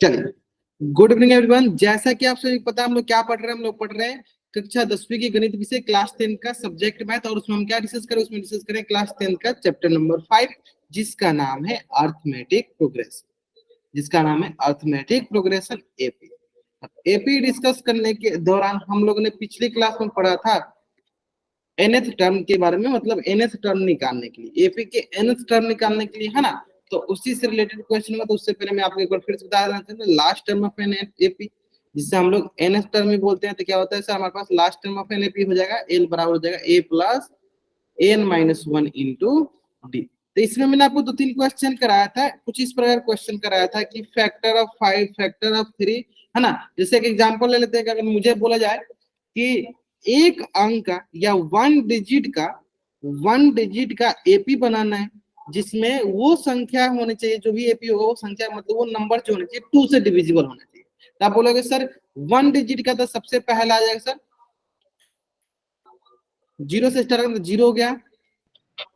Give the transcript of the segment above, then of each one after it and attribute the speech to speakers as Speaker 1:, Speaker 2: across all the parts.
Speaker 1: चलिए, good evening everyone. जैसा कि आप सभी पता है हम लोग क्या पढ़ रहे हैं, हम लोग पढ़ रहे हैं कक्षा 10वीं की गणित विषय क्लास 10 का सब्जेक्ट मैथ, और उसमें हम क्या डिस्कस करें, उसमें डिस्कस करें क्लास 10 का चैप्टर नंबर 5 जिसका नाम है अर्थमेटिक प्रोग्रेशन, जिसका नाम है arithmetic progression AP. AP discuss करने के दौरान हम लोगों ने पिछली क्लास में पढ़ा था nth टर्म के बारे में, मतलब nth टर्म निकालने के लिए, एपी के nth टर्म निकालने के लिए, है ना। तो उसी से रिलेटेड क्वेश्चन हुआ। तो उससे पहले मैं आपको एक बार फिर से बता देना चाहता हूँ, last term of n AP जिससे हम लोग nth टर्म में बोलते हैं, तो क्या होता है सर, हमारे पास last term of n AP हो जाएगा एल बराबर हो जाएगा a plus n minus 1 into d. तो इसमें मैंने आपको 2-3 क्वेश्चन कराया था, कुछ इस प्रकार क्वेश्चन कराया था कि फैक्टर ऑफ 5, फैक्टर ऑफ 3, है ना। जैसे एक एग्जांपल ले लेते हैं, अगर मुझे बोला जाए कि एक अंक का या वन डिजिट का एपी बनाना है, जिसमें वो संख्या होनी चाहिए, जो भी एपी होगा वो संख्या, मतलब वो नंबर जो होना चाहिए 2 से डिविजिबल होना चाहिए। तो आप बोलोगे सर 1 डिजिट का तो सबसे पहला आ जाएगा सर 0 से स्टार्ट करेंगे, 0 हो गया,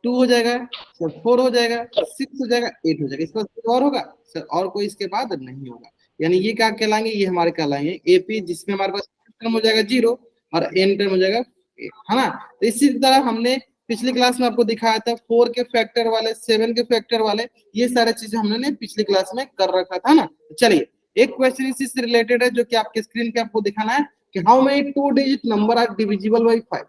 Speaker 1: 2 हो जाएगा सर, 4 हो जाएगा, 6 हो जाएगा, 8 हो जाएगा। इसके बाद और होगा सर, और कोई इसके बाद नहीं होगा। यानी ये क्या कहलाएंगे, ये हमारे कहलाएंगे एपी, जिसमें हमारे पास टर्म हो जाएगा 0 और एन टर्म हो जाएगा 8, है ना। तो इसी तरह हमने पिछली क्लास में आपको दिखाया था 4 के फैक्टर वाले, 7 के फैक्टर वाले, ये सारे चीजें हमने पिछली क्लास में कर रखा था ना। चलिए, एक क्वेश्चन इसी से रिलेटेड है जो कि आपके स्क्रीन पे आपको दिखाना है कि how many 2 digit number are divisible by 5।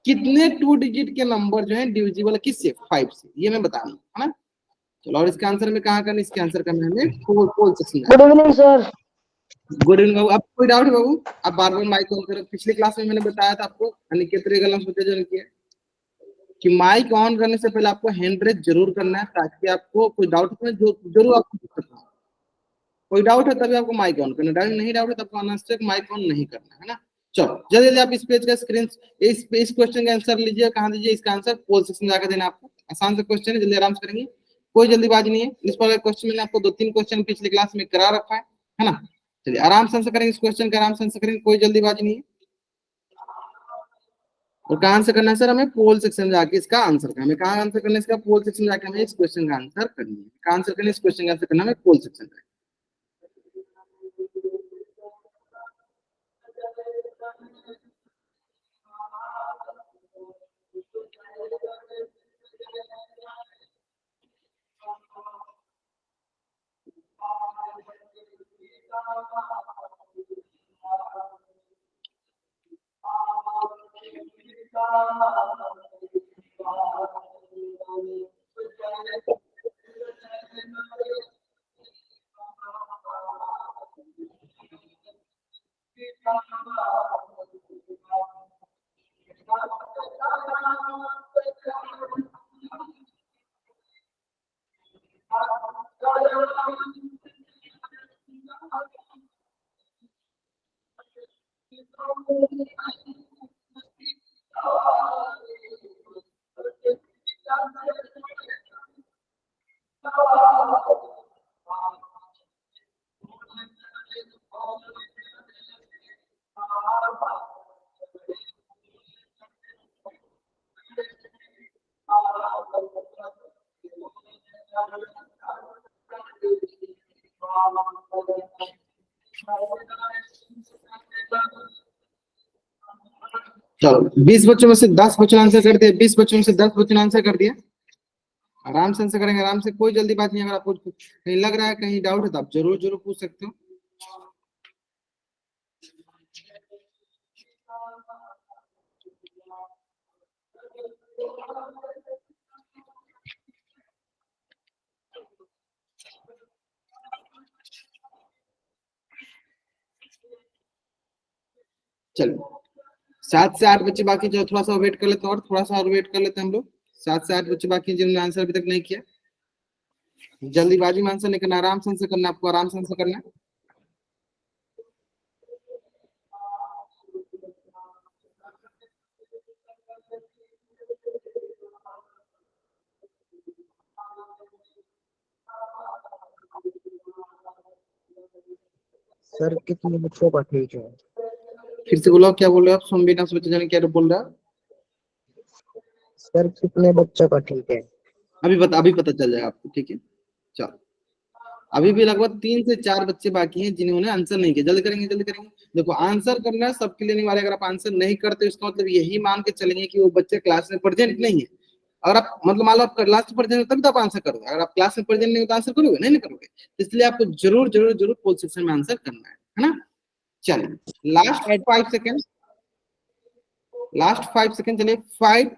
Speaker 1: कितने 2 डिजिट के नंबर जो है डिविजिबल किससे, 5 से, ये मैं बता रहा हूँ, है ना। चलो, और इसका आंसर में कहाँ करना, इसके आंसर करना है हमें फोल section.
Speaker 2: Good evening sir.
Speaker 1: Good evening बाबू। अब कोई डाउट है बाबू? अब बार बार माइक ऑन करो। पिछली क्लास में मैंने बताया था आपको, अनिकेत रेगल जो किया कि माइक ऑन करने से पहले आपको हैंड रेज जरूर करना है, ताकि आपको कोई डाउट हो जो जरूर आपको पूछ सकता हूँ। कोई डाउट है तभी आपको माइक ऑन करना, डाउट नहीं डाउट है तब आपको अनावश्यक माइक ऑन नहीं करना है ना। चलो जल्दी जल्दी आप इस पेज का स्क्रीन, इस क्वेश्चन का आंसर लीजिए। कहाँ दीजिए इसका आंसर, पोल सेक्शन जाकर देना आपको। आसान सा क्वेश्चन है, जल्दी आराम से करेंगे, कोई जल्दीबाजी नहीं है। इस पर क्वेश्चन मैंने आपको 2-3 क्वेश्चन पिछली क्लास में करा रखा है ना। चलिए आराम से आंसर करेंगे इस क्वेश्चन का, आराम से आंसर करेंगे, कोई जल्दीबाजी नहीं है। और कहाँ आंसर करना है सर, हमें पोल सेक्शन जाके इसका आंसर करना है। हमें कहाँ आंसर करना है इसका, पोल सेक्शन जाके हमें इस क्वेश्चन का आंसर करना है। कहाँ आंसर करना है इस क्वेश्चन का आंसर करना है पोल सेक्शन का। चलो 20 बच्चों में से 10 बच्चों ने आंसर कर दिया, 20 बच्चों में से 10 बच्चों ने आंसर कर दिया। आराम से आंसर करेंगे, आराम से, कोई जल्दी बात नहीं। अगर आपको कहीं लग रहा है, कहीं डाउट है, तो आप जरूर जरूर पूछ सकते हो। चलो 7 से 8 बच्चे बाकी, जो थोड़ा सा वेट कर लेते हैं, और थोड़ा सा और वेट कर लेते हैं हम लोग। 7 से 8 बच्चे बाकी जिन्होंने आंसर अभी तक नहीं किया। जल्दीबाजी में आंसर नहीं करना, आराम से आंसर करना, आपको आराम से आंसर करना है।
Speaker 2: सर कितने बच्चों का ठीक है?
Speaker 1: फिर से बोलो, क्या बोल रहे हो आप? सुन भी ना बच्चे जाने क्या बोल रहा है।
Speaker 2: सर कितने बच्चों का ठीक है?
Speaker 1: अभी पता चल जाएगा आपको, ठीक है। चलो अभी भी लगभग 3 से 4 बच्चे बाकी हैं जिन्होंने आंसर नहीं किया। जल्दी करेंगे, जल्दी करेंगे। देखो आंसर करना है सबके लिए अनिवार्य। अगर आप आंसर नहीं करते इसका मतलब यही मान के चलेंगे कि वो बच्चे क्लास में प्रेजेंट नहीं है। अगर आप मतलब मान लो आप क्लास में प्रेजेंट हो तभी तो आप आंसर करोगे। अगर आप क्लास में प्रेजेंट नहीं हो तो आंसर करोगे नहीं, करोगे। इसलिए आपको जरूर जरूर जरूर पोल सेक्शन में आंसर करना है ना। चलिए लास्ट 5 सेकेंड, लास्ट 5 सेकेंड। चलिए 5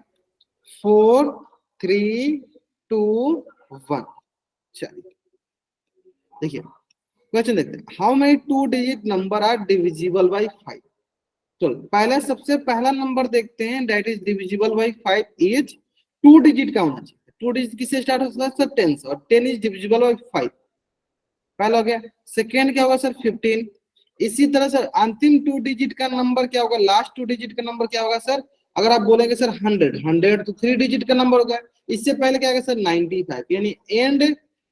Speaker 1: 4 3 2 1। चलिए देखिए क्वेश्चन देखते हैं। How many 2 digit number are divisible by 5। तो पहले सबसे पहला नंबर देखते हैं that is divisible by 5 is 2 digit का होना चाहिए। 2 डिजिट किससे स्टार्ट होता है सर? 10 से, और 10 इज डिविजिबल बाई 5। पहला हो गया। सेकेंड क्या होगा सर? 15। इसी तरह सर अंतिम 2 डिजिट का नंबर क्या होगा? लास्ट 2 डिजिट का नंबर क्या होगा सर? अगर आप बोलेंगे सर 100, 100 तो 3 डिजिट का नंबर होगा। इससे पहले क्या होगा सर? 95, यानी and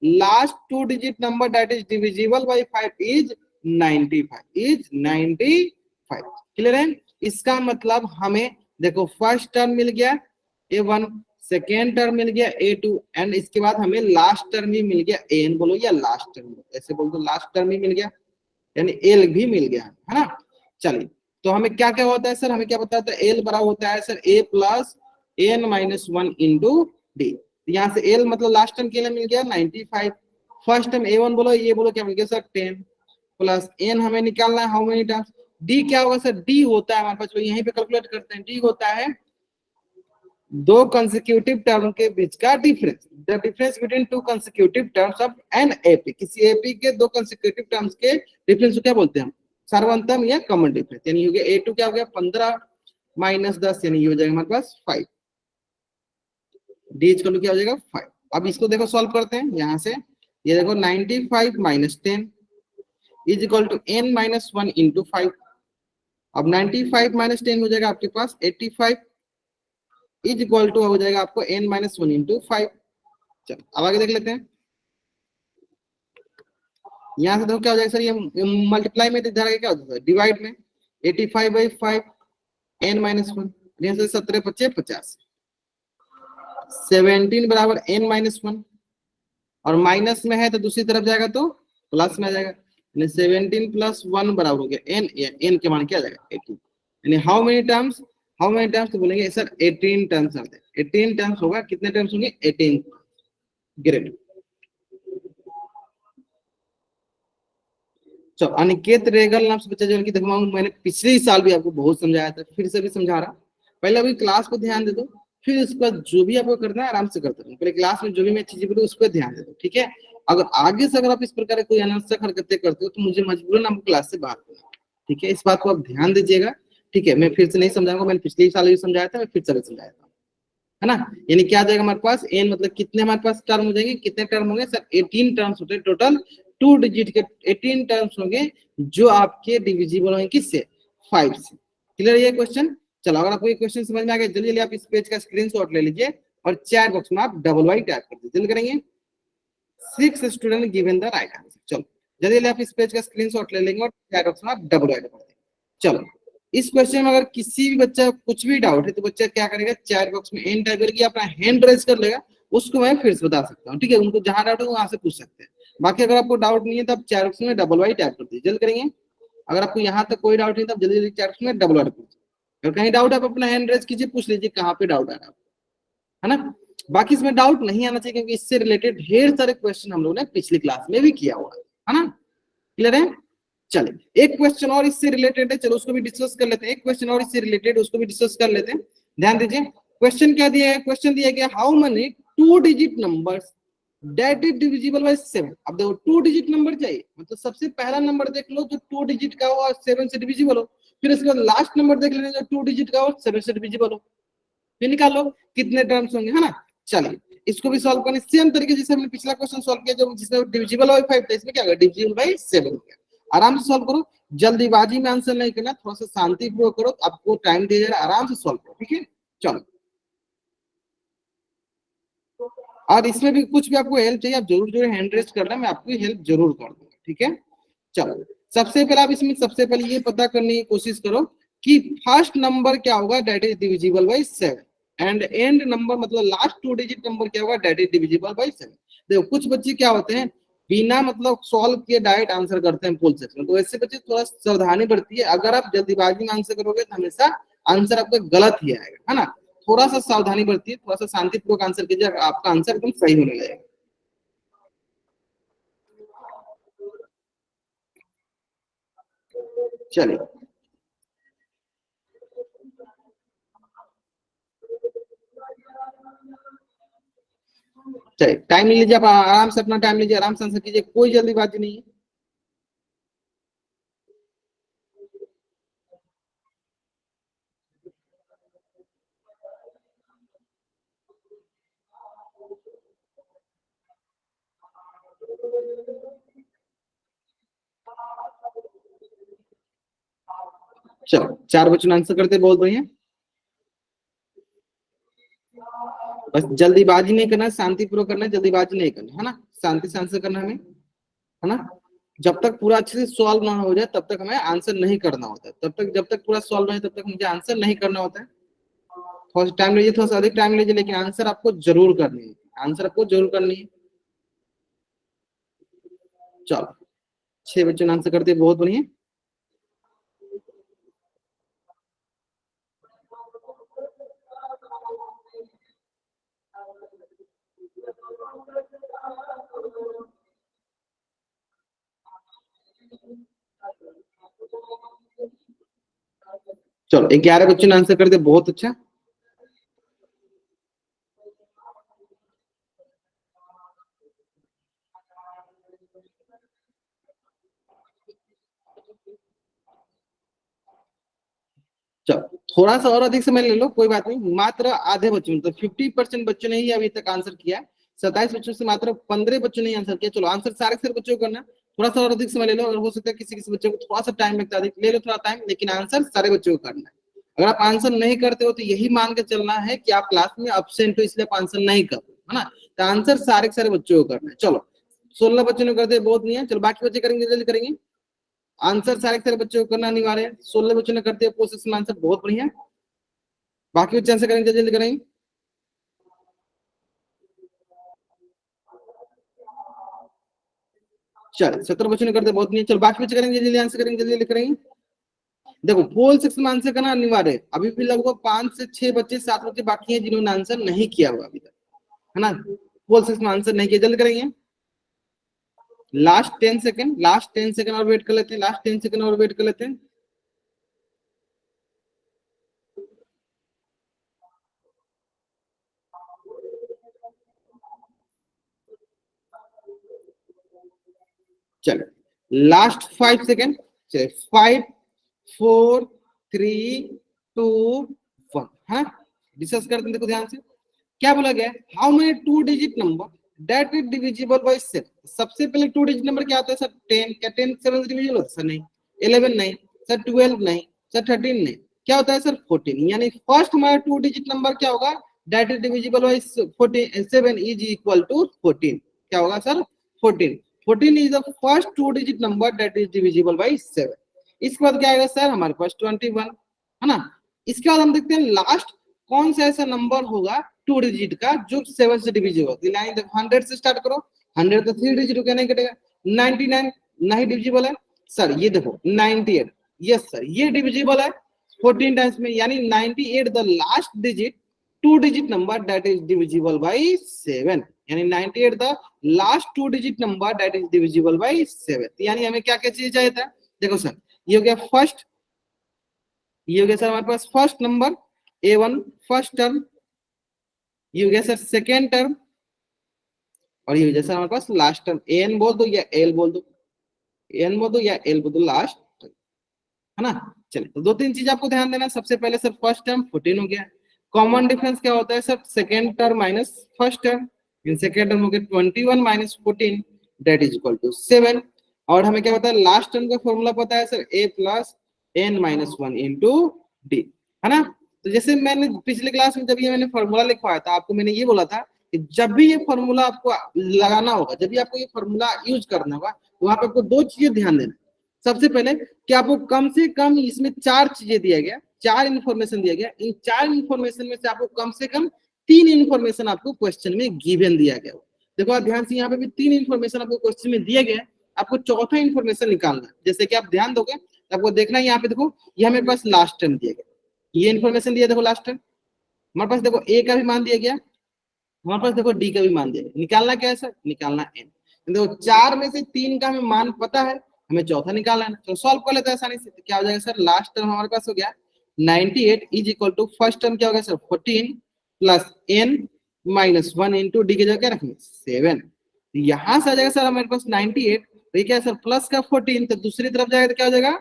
Speaker 1: last 2 digit number that is divisible bye 5 is 95, is 95। Clear है? इसका मतलब हमें देखो फर्स्ट टर्म मिल गया A1, सेकेंड टर्म मिल गया A2, एंड इसके बाद हमें लास्ट टर्म भी मिल गया AN बोलो या लास्ट टर्म, ऐसे बोल दो लास्ट टर्म भी मिल गया, यानी एल भी मिल गया है ना। चलिए तो हमें क्या क्या होता है सर? हमें क्या बताता है? एल बराबर होता है sir A plus n minus 1 into d. यहाँ से एल मतलब लास्ट टर्म के लिए मिल गया 95। फर्स्ट टर्म A1 बोलो, ये बोलो क्या मिल गया सर? 10 प्लस एन हमें निकालना है हाउ मेनी टाइम्स। डी क्या होगा सर? डी होता है हमारे पास, यहीं पे कैलकुलेट करते हैं। डी होता है दो कंसेक्यूटिव टर्म के बीच का difference, the difference between two consecutive terms of n AP. किसी एपी के दो कंसेक्यूटिव टर्म्स के डिफरेंस को क्या बोलते हैं हम? सर्वंतम या कॉमन डिफरेंस। यानी हो गया A2 क्या हो गया? 15 माइनस 10, यानी ये हो जाएगा हमारे पास 5। डी इक्वल टू क्या हो जाएगा? 5। अब इसको देखो सॉल्व करते हैं यहाँ से। ये देखो 95 minus 10 is equal to n minus 1 into 5। अब 95 माइनस 10 हो जाएगा आपके पास 85 इज इक्वल टू हो जाएगा आपको n माइनस 1 इंटू 5। चलो अब आगे देख लेते हैं। यहाँ से देखो क्या हो जाएगा सर? ये मल्टीप्लाई में जाएगा, क्या होता है डिवाइड में। 85 बाई 5 n माइनस 1, यहाँ से 17 बचे 50, 17 बराबर n माइनस 1, और माइनस में है तो दूसरी तरफ जाएगा तो प्लस में आ जाएगा। 17 प्लस 1 बराबर हो गया n, n के मान क्या आ जाएगा? 18। यानी how many terms? How many terms तो बोलेंगे सर 18 टर्म्स आते हैं। 18 टर्म्स होगा। कितने टर्म्स होंगे? 18। ग्रेट। तो अनिकेत रेगल नाम से बच्चा जो कि देखो मैंने पिछले साल भी आपको बहुत समझाया था, फिर से भी समझा रहा। पहले अभी क्लास को ध्यान दे दो, फिर इसके बाद जो भी आपको करना है आराम से करते रहो। पहले क्लास में जो भी मैं चीजें बोलूँ उस पर ध्यान दे दो, ठीक है। अगर आगे से अगर आप इस प्रकार कोई अनावश्यक हरकतें करते हो तो मुझे मजबूरन आपको क्लास से बाहर करना, ठीक है। इस बात को आप ध्यान दीजिएगा, ठीक है। मैं फिर से नहीं समझाऊंगा, मैंने पिछले साल भी समझाया था, मैं फिर से भी समझाया था, है ना। यानी क्या आ जाएगा हमारे पास? एन मतलब कितने हमारे पास टर्म हो जाएंगे? कितने टर्म होंगे सर? 18 टर्म्स होते हैं टोटल। 2 डिजिट के 18 टर्म्स होंगे जो आपके डिविजिबल होंगे किससे? 5 से। क्लियर ये क्वेश्चन? चलो अगर आपको ये क्वेश्चन समझ में आ गया जल्दी जल्दी आप इस पेज का स्क्रीनशॉट ले लीजिए और चैट बॉक्स में आप डबल वाई टाइप कर दीजिए। जल्दी करेंगे। 6 student given the right answer. चलो जल्दी जल्दी आप इस पेज का स्क्रीनशॉट ले लेंगे और चैट बॉक्स में आप डबल वाई कर देंगे। चलो इस क्वेश्चन में अगर किसी भी बच्चा कुछ भी डाउट है तो बच्चा क्या करेगा? चैट बॉक्स में एन टाइप करके अपना हैंड रेज कर लेगा, उसको मैं फिर से बता सकता हूँ, ठीक है। उनको जहां डाउट है वहां से पूछ सकते हैं। बाकी अगर आपको डाउट नहीं है तो आप चैट बॉक्स में डबल वाई टाइप कर दीजिए। जल्द करेंगे। अगर आपको यहाँ तक कोई डाउट नहीं तो जल्दी जल्दी चैट बॉक्स में डबल वाई पूछिए। अगर कहीं डाउट आप अपना हैंड रेज कीजिए, पूछ लीजिए कहाँ पे डाउट आ रहा है ना। बाकी इसमें डाउट नहीं आना चाहिए क्योंकि इससे रिलेटेड ढेर सारे क्वेश्चन हम लोगों ने पिछली क्लास में भी किया हुआ है ना। क्लियर है? चलिए एक क्वेश्चन और इससे रिलेटेड है, चलो उसको भी डिस्कस कर लेते हैं। एक क्वेश्चन और इससे रिलेटेड, उसको भी डिस्कस कर लेते हैं। ध्यान दीजिए क्वेश्चन क्या दिया है? क्वेश्चन दिया गया how many 2 digit numbers that is divisible by 7। अब देखो 2 डिजिट नंबर चाहिए, मतलब सबसे पहला नंबर देख लो जो 2 डिजिट का हो और 7 से डिविजिबल हो, फिर उसके बाद लास्ट नंबर देख लेना जो 2 डिजिट का हो 7 से डिविजिबल हो, फिर निकालो कितने टर्म्स होंगे, है ना। चलिए इसको भी सॉल्व करने सेम तरीके जैसे हमने पिछला क्वेश्चन सॉल्व किया जो जिसमें डिविजिबल बाय 5 था, इसमें क्या होगा? डिविजिबल बाय 7 हो गया। आराम से सॉल्व करो, जल्दीबाजी में आंसर नहीं करना, थोड़ा सा शांतिपूर्वक करो, आपको टाइम दिया जाएगा, आराम से सॉल्व करो, ठीक है। चलो और इसमें भी कुछ भी आपको हेल्प चाहिए आप जरूर जरूर हैंड रेज करना, मैं आपकी हेल्प जरूर कर दूंगा, ठीक है। चलो सबसे पहले आप इसमें सबसे पहले ये पता करने की कोशिश करो कि फर्स्ट नंबर क्या होगा that is divisible by 7 and and number मतलब लास्ट 2 डिजिट नंबर क्या होगा दैट इज डिविजिबल बाय 7। देखो कुछ बच्चे क्या होते हैं बिना मतलब सॉल्व किए डायरेक्ट आंसर करते हैं पोल सेक्शन। तो ऐसे बच्चे थोड़ा सावधानी बरती है, अगर आप जल्दीबाजी में आंसर करोगे तो हमेशा आंसर आपका गलत ही आएगा, है ना। थोड़ा सा सावधानी बरतिए, थोड़ा सा शांतिपूर्वक आंसर कीजिए, आपका आंसर एकदम सही होने लगेगा। चलिए चलिए, टाइम लीजिए, आप आराम से अपना टाइम लीजिए, आराम से आंसर कीजिए, कोई जल्दीबाजी नहीं है। चलो 4 बच्चों ने आंसर करते बहुत बढ़िया। बस जल्दीबाजी नहीं करना, शांतिपूर्वक करना है, जल्दीबाजी नहीं करना, है ना। शांति से आंसर करना हमें, है ना। जब तक पूरा अच्छे से सॉल्व ना हो जाए तब तक हमें आंसर नहीं करना होता है, तब तक जब तक पूरा सॉल्व नहीं तब तक मुझे आंसर नहीं करना होता है। थोड़ा सा टाइम लीजिए, थोड़ा सा अधिक टाइम लीजिए, लेकिन आंसर आपको जरूर करनी है, आंसर आपको जरूर करनी है। चलो 6 बच्चों ने आंसर करते बहुत बढ़िया। चलो 11 बच्चों ने आंसर करते बहुत अच्छा। चलो थोड़ा सा और अधिक समय ले लो, कोई बात नहीं, मात्र आधे बच्चों मतलब 50% बच्चों ने ही अभी तक आंसर किया है। 27 बच्चों से मात्र 15 बच्चों ने आंसर किया। चलो आंसर सारे सारे बच्चों को करना, थोड़ा सा और अधिक समय ले लो, और हो सकता है किसी किसी बच्चे को थोड़ा सा टाइम लगता है, अधिक ले लो थोड़ा टाइम, लेकिन आंसर सारे बच्चों को करना है। अगर आप आंसर नहीं करते हो तो यही मान के चलना है कि आप क्लास में अब्सेंट हो, इसलिए आप आंसर नहीं कर रहे, है ना। तो आंसर सारे के सारे बच्चों को करना है। चलो 16 बच्चों ने करते बहुत नहीं है। चलो बाकी बच्चे करेंगे, जल्दी करेंगे, आंसर सारे के सारे बच्चों को करना अनिवार्य है। 16 बच्चों ने करते हैं पोस्ट में आंसर, बहुत बढ़िया। बाकी बच्चे आंसर करेंगे, जल्दी करेंगे। चल 17 बच्चों ने करते बहुत नहीं, चल बाकी बच्चे करेंगे, जल्दी आंसर करेंगे, जल्दी करेंगे। देखो पोल सेक्शन में आंसर करना अनिवार्य है। अभी भी लगभग 5 से 6 बच्चे 7 बच्चे बाकी हैं जिन्होंने आंसर नहीं किया हुआ अभी तक, है ना। पोल सेक्शन में आंसर नहीं किया, जल्दी करेंगे। लास्ट 10 सेकंड, लास्ट 10 सेकंड और वेट कर लेते हैं, लास्ट 10 सेकंड और वेट कर लेते हैं। चलो लास्ट 5 सेकंड। चलिए 5 4 3 2 1, हाँ डिस्कस करते हैं, देखो ध्यान से क्या बोला गया। How many 2 digit number that is divisible by 7। सबसे पहले 2 डिजिट नंबर क्या होता है सर? 10। क्या 10 7 से डिविजिबल होता है सर? नहीं। 11 नहीं सर, 12 नहीं सर, 13 नहीं, क्या होता है सर? 14। यानी फर्स्ट हमारा 2 डिजिट नंबर क्या होगा? That is divisible by 14, 7 is equal to 14। क्या होगा sir? 14। 14 is the first 2 digit number that is divisible by 7। इसके बाद क्या आएगा सर? हमारे पास 21, है ना। इसके बाद हम देखते हैं लास्ट कौन सा ऐसा नंबर होगा 2 डिजिट का जो 7 से डिविजिबल हो। लाइन 100 से स्टार्ट करो, 100 तो 3 डिजिट का नहीं कटेगा। 99 नहीं डिविजिबल है सर, ये देखो 98, यस सर ये डिविजिबल है 14 टाइम्स में, यानी 98 the last digit 2 digit number that is divisible by 7। यानी 98 the last 2 digit number that is divisible by 7। यानी हमें क्या क्या चीज चाहिए था? देखो सर ये हो गया फर्स्ट, ये हो गया सर हमारे पास first number A1 first term, ये हो गया सर सेकेंड टर्म, और ये हो गया सर हमारे पास लास्ट टर्म। AN बोल दो या L बोल दो, AN बोल दो या L बोल दो, लास्ट, है ना। चलिए तो 2-3 चीज आपको ध्यान देना। सबसे पहले सर फर्स्ट टर्म 14 हो गया। कॉमन डिफरेंस क्या होता है sir? Second term minus first term. In second term हो गया 21 minus 14 that is equal to 7। और हमें क्या पता है? लास्ट टर्म का फॉर्मूला पता है sir, a plus n minus 1 into D, है ना। तो जैसे मैंने पिछले क्लास में जब ये मैंने फॉर्मूला लिखवाया था आपको, मैंने ये बोला था कि जब भी ये फॉर्मूला आपको लगाना होगा, जब भी आपको ये फॉर्मूला यूज करना होगा, वहां पे आपको 2 चीजें ध्यान देना। सबसे पहले कि आपको कम से कम इसमें 4 चीजें दिया गया, 4 इंफॉर्मेशन दिया गया। इन 4 इंफॉर्मेशन में से आपको कम से कम 3 इंफॉर्मेशन आपको क्वेश्चन में गिवन दिया गया। देखो आप ध्यान से, यहाँ पे भी 3 इंफॉर्मेशन आपको क्वेश्चन में दिए गए हैं, आपको चौथा इंफॉर्मेशन निकालना है। जैसे कि आप ध्यान दोगे तो आपको देखना है यहाँ पे, देखो ये मेरे पास लास्ट टर्म दिया गया, ये इन्फॉर्मेशन दिया, देखो लास्ट टर्म हमारे पास, देखो ए का भी मान दिया गया, हमारे पास देखो डी का भी मान दिया गया। निकालना क्या है सर? निकालना एन। देखो 4 में से 3 का हमें मान पता है, हमें चौथा निकालना है, तो सॉल्व कर लेते हैं आसानी से। तो क्या हो जाएगा सर? लास्ट टर्म हमारे पास हो गया 98 is equal to first term क्या होगा sir? 14 plus n minus 1 into d की जगह क्या रखेंगे? 7। यहां से आ जाएगा सर हमारे पास 98, तो ये क्या है सर? प्लस का 14, तो दूसरी तरफ जाएगा तो क्या हो जाएगा?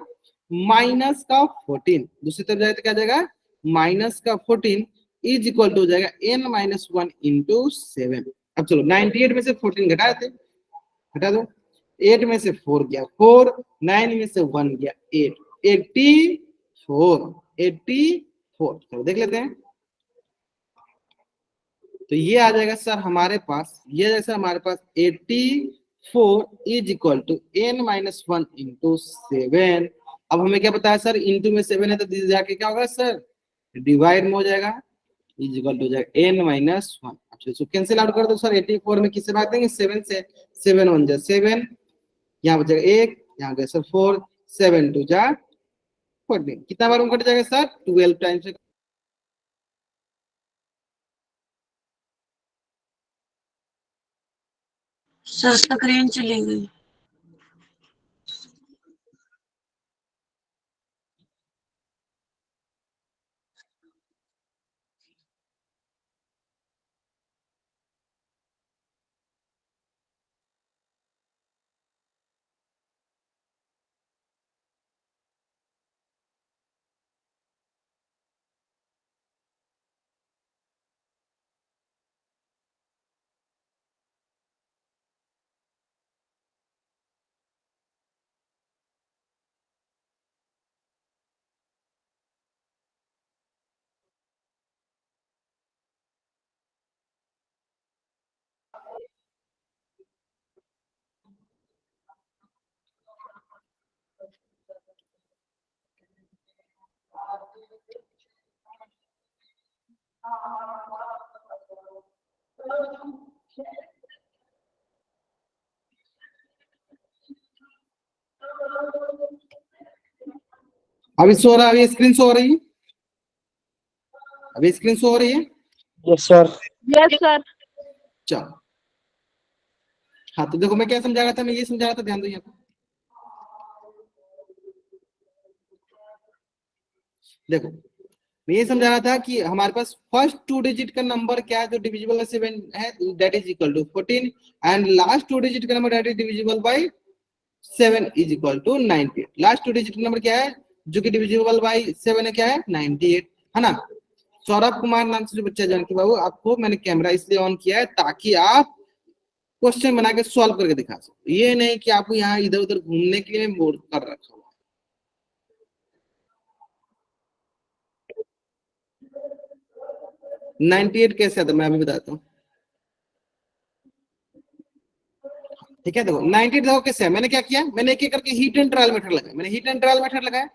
Speaker 1: माइनस का 14। दूसरी तरफ जाएगा तो क्या हो जाएगा? माइनस का 14 इज इक्वल टू हो जाएगा n माइनस 1 इंटू 7। अब चलो 98 में से 14 घटा देते, हटा दो, 8 में से 4 गया 4, 9 में से 1 गया 8, 84 चलो देख लेते हैं। तो ये आ जाएगा सर हमारे पास, ये जैसा हमारे पास 84 is equal to n minus 1 into 7। अब हमें क्या बताया सर? इंटू में 7 है तो जाके क्या होगा सर? डिवाइड में हो जाएगा, इज इक्वल टू हो जाएगा n माइनस 1। अच्छा कैंसिल आउट कर दो सर, 84 में किससे भाग देंगे? 7 से, 7 1 जा 7, यहाँ बचेगा 1, यहाँ गया सर 4, 7 2 जा 14, कितना बार कट जाएगा सर? 12 टाइम्स।
Speaker 3: सर स्क्रीन चली गई।
Speaker 1: अभी सो रहा है, अभी स्क्रीन शो हो रही है, अभी स्क्रीन शो हो रही है।
Speaker 2: Yes sir.
Speaker 4: Yes sir.
Speaker 1: चलो हाँ, तो देखो मैं क्या समझा रहा था, मैं ये समझा रहा था, ध्यान दो यहाँ पे। देखो मैं ये समझा रहा था कि हमारे पास फर्स्ट 2 डिजिट का नंबर क्या है जो डिविजिबल बाय 7 है, that is equal to 14, and last 2 digit का number that is divisible by 7 is equal to 98। Last 2 digit का नंबर क्या है जो कि डिविजिबल बाय 7 है? क्या है? 98, है ना। सौरभ कुमार नाम से जो बच्चा जानकी बाबू, आपको मैंने कैमरा इसलिए ऑन किया है ताकि आप क्वेश्चन बना के सॉल्व करके दिखा सको, ये नहीं कि आपको यहाँ इधर उधर घूमने के लिए मोड कर रखा हुआ। है 98 कैसे आता मैं अभी बताता हूँ, ठीक है। देखो 98 देखो कैसे है, मैंने क्या किया, मैंने एक एक करके हीट एंड ट्रायल मेथड लगाया, मैंने हीट एंड ट्रायल मेथड लगाया।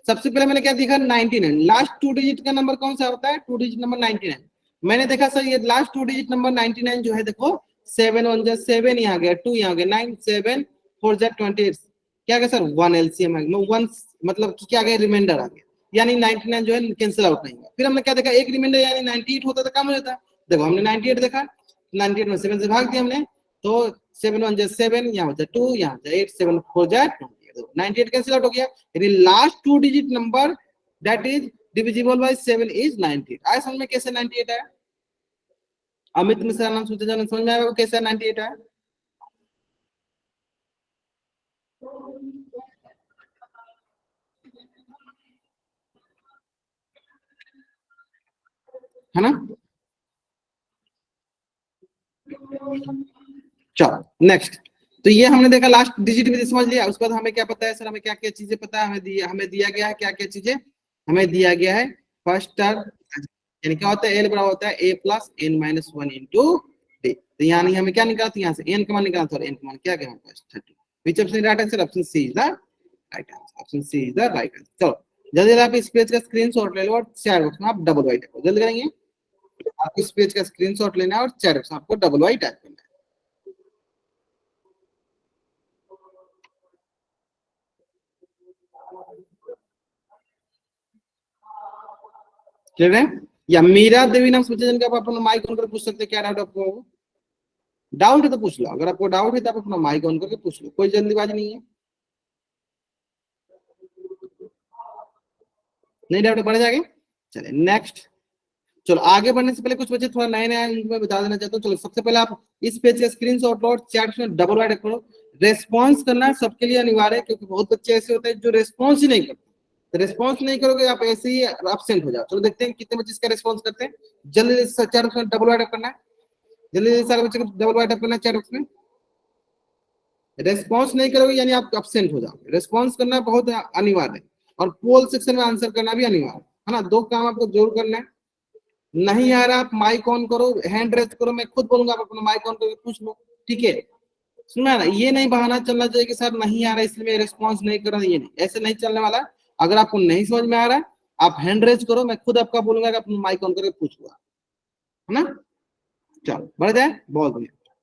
Speaker 1: सबसे पहले मैंने क्या देखा? 99, लास्ट 2 डिजिट का नंबर कौन सा होता है? 2 डिजिट नंबर 99। मैंने देखा सर ये लास्ट 2 डिजिट नंबर 99 जो है, देखो 7 1 जा 7, यहाँ गया 2, यहाँ गया 9, 7 4 जा 28, क्या गया सर? 1 एलसीएम आ गया, 1 मतलब क्या गया? रिमाइंडर आ गया, यानी 99 जो है कैंसिल आउट नहीं हुआ। फिर हमने क्या देखा? एक रिमाइंडर यानी 98 होता तो काम हो जाता। देखो हमने 98 देखा, 98 में 7 से भाग दिया हमने, तो 7 1 जा 7, यहाँ बचा 2, यहाँ जा 8, 7 4 जा 98 कैंसिल आउट हो गया। यानी last 2 digit number that is divisible by 7 is 98। आया समझ में कैसे 98 आया? अमित मिश्रा नाम सोचे जाना, समझ में आया कैसे 98 आया? है ना। चलो नेक्स्ट, तो ये हमने देखा लास्ट डिजिट भी समझ लिया। उसके बाद हमें क्या पता है सर? हमें क्या क्या चीजें पता है? हमें दिया गया है क्या क्या चीजें हमें दिया गया है? फर्स्ट टर्म यानी क्या होता है? एल बराबर होता है a plus n minus 1 into d. तो यानी हमें क्या निकाला था? यहाँ से एन का मान निकाला था, और एन का मान क्या गया हमारे पास? 30। Which option right answer? Option C is the right answer, option C is the right answer. चलो जल्दी जल्दी आप इस पेज का स्क्रीनशॉट ले लो और चैट बॉक्स में आप डबल वाई टाइप जल्दी करेंगे। आपको इस पेज का स्क्रीनशॉट लेना है और चैट बॉक्स में आपको डबल वाई टाइप करना है। क्लियर है? या मीरा देवी नाम से जिनका आप अपना माइक ऑन करके पूछ सकते हैं, क्या डाउट आपको? डाउट है तो पूछ लो, अगर आपको डाउट है तो आप अपना माइक ऑन करके पूछ लो, कोई जल्दीबाजी नहीं है। नहीं डाउट बढ़ जाएंगे। चलिए नेक्स्ट। चलो आगे बढ़ने से पहले कुछ बच्चे थोड़ा नए नए उनको मैं बता देना चाहता हूँ। चलो सबसे पहले आप इस पेज का स्क्रीनशॉट लो, चैट में डबल राइट करो। रेस्पॉन्स करना सबके लिए अनिवार्य है, क्योंकि बहुत बच्चे ऐसे होते हैं जो रेस्पॉन्स ही नहीं करते। तो रेस्पॉन्स नहीं करोगे आप ऐसे ही एब्सेंट हो जाओ। चलो देखते हैं कितने बच्चे इसका रेस्पॉन्स करते हैं। जल्दी से चैट में डबल राइट करना है, जल्दी सारे बच्चे को डबल राइट करना है चैट बॉक्स में। रेस्पॉन्स नहीं करोगे यानी आप एब्सेंट हो जाओगे। रेस्पॉन्स करना बहुत अनिवार्य है, और पोल सेक्शन में आंसर करना भी अनिवार्य है ना। दो काम आपको जरूर करना है। नहीं आ रहा आप माइक ऑन करो, हैंड रेज करो, मैं खुद बोलूंगा आप अपना माइक ऑन करके पूछ लो, ठीक है? सुना ना, ये नहीं बहाना चलना चाहिए कि सर नहीं आ रहा इसलिए मैं रिस्पॉन्स नहीं कर रहा, ये नहीं, ऐसे नहीं चलने वाला। अगर आपको नहीं समझ में आ रहा है आप हैंड रेज करो, मैं खुद आपका बोलूंगा कि अपना माइक ऑन करके पूछ लो, है ना? चलो बढ़ जाए, बहुत बढ़िया।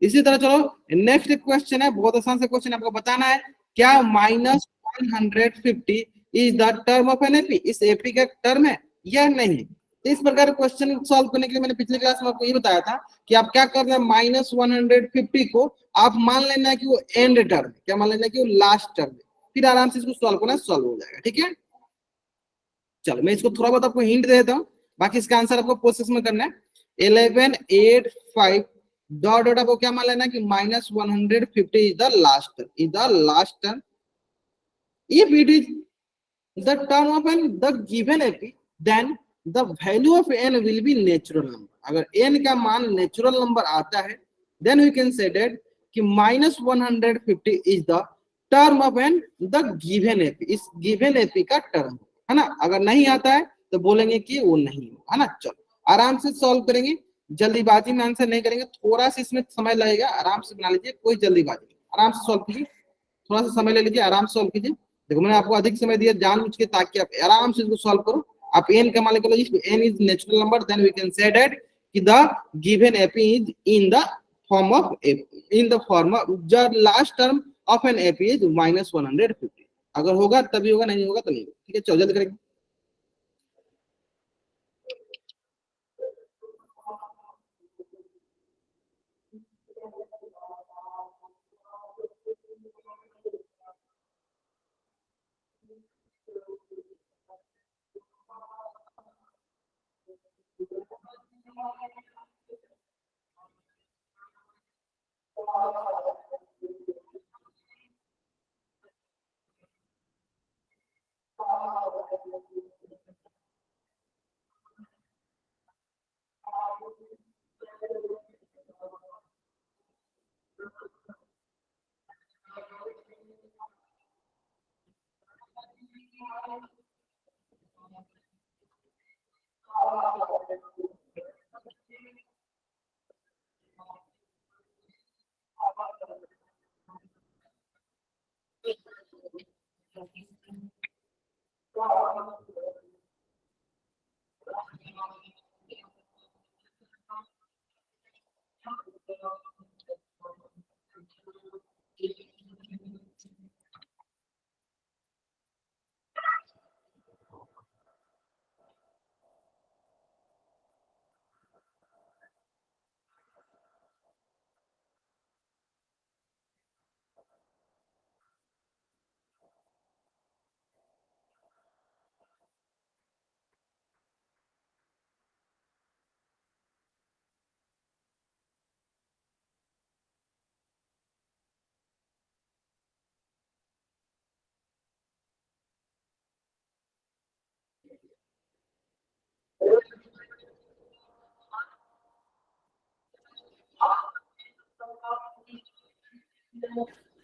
Speaker 1: इसी तरह चलो नेक्स्ट क्वेश्चन है, बहुत आसान सा क्वेश्चन, आपको बताना है क्या -150 is the term of n AP, इस एपी का टर्म है या नहीं। इस प्रकार क्वेश्चन सॉल्व करने के लिए मैंने पिछले क्लास में आपको ये बताया था कि आप क्या करना है, -150 को आप मान लेना है कि वो एंड टर्म, क्या मान लेना है कि वो लास्ट टर्म है, फिर आराम से इसको सॉल्व करना, सॉल्व हो जाएगा, ठीक है? चलो मैं इसको थोड़ा बहुत आपको हिंट दे देता हूँ, बाकी इसका आंसर आपको प्रोसेस में करना है। 1185 डॉट डॉट आपको क्या मान लेना कि -150 is the last term, is the last term. If it is the term of n the given AP, then the value of n will be natural number. अगर एन का मान नेचुरल नंबर आता है then we can say that कि -150 is the term of n the given AP, इस given AP का term, है ना? अगर नहीं आता है तो बोलेंगे कि वो नहीं है ना। चलो आराम से सॉल्व करेंगे, जल्दीबाजी में आंसर नहीं करेंगे, थोड़ा सा इसमें समय लगेगा, आराम से बना लीजिए, कोई जल्दीबाजी नहीं, आराम से सॉल्व कीजिए, थोड़ा सा समय ले लीजिए, आराम से सॉल्व कीजिए। देखो मैंने आपको अधिक समय दिया जानबूझ के ताकि आप आराम से इसको सॉल्व करो। आप एन का मान लो, if n is natural number then we can say that कि the given AP is in the form of in the form of the last term of n AP is -150। अगर होगा तभी होगा, नहीं होगा तो नहीं होगा, ठीक है? चलो जल्दी करेंगे।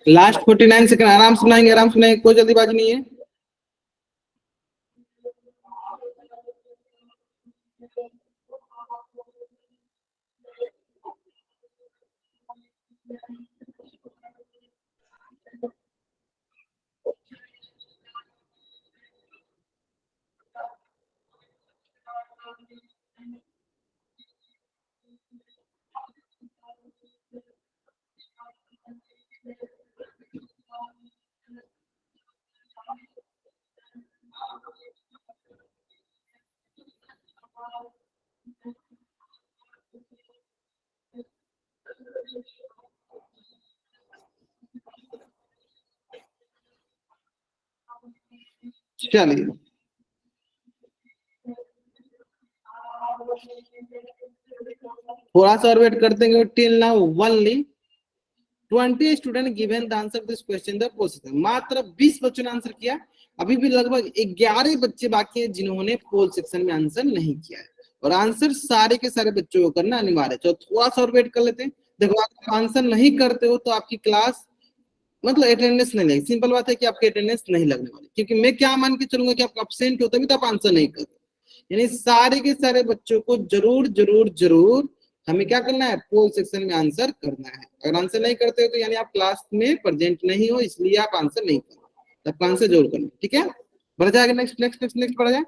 Speaker 1: लास्ट 49 सेकंड, आराम से बनाएंगे, आराम से बनाएंगे, कोई जल्दीबाजी नहीं है। चलिए थोड़ा सा और वेट करते हैं। Till now only 20 student given the answer this question the poll. मात्र 20 बच्चों ने आंसर किया। अभी भी लगभग 11 बच्चे बाकी हैं जिन्होंने पोल सेक्शन में आंसर नहीं किया है, और आंसर सारे के सारे बच्चों को करना अनिवार्य है। तो थोड़ा सा और वेट कर लेते हैं। देखो आप आंसर नहीं करते हो तो आपकी क्लास मतलब अटेंडेंस नहीं लगेगी। सिंपल बात है कि आपकी अटेंडेंस नहीं लगने वाली, क्योंकि मैं क्या मान के चलूंगा कि आप एब्सेंट हो तभी तो आप आंसर नहीं कर रहे। यानी सारे के सारे बच्चों को जरूर जरूर जरूर हमें क्या करना है, पोल सेक्शन में आंसर करना है। अगर आंसर नहीं करते हो तो यानी आप क्लास में प्रेजेंट नहीं हो, इसलिए आप आंसर नहीं कर रहे। तब आंसर जरूर करना, ठीक है। बढ़ जाएगा, नेक्स्ट नेक्स्ट नेक्स्ट नेक्स्ट बढ़ जाए।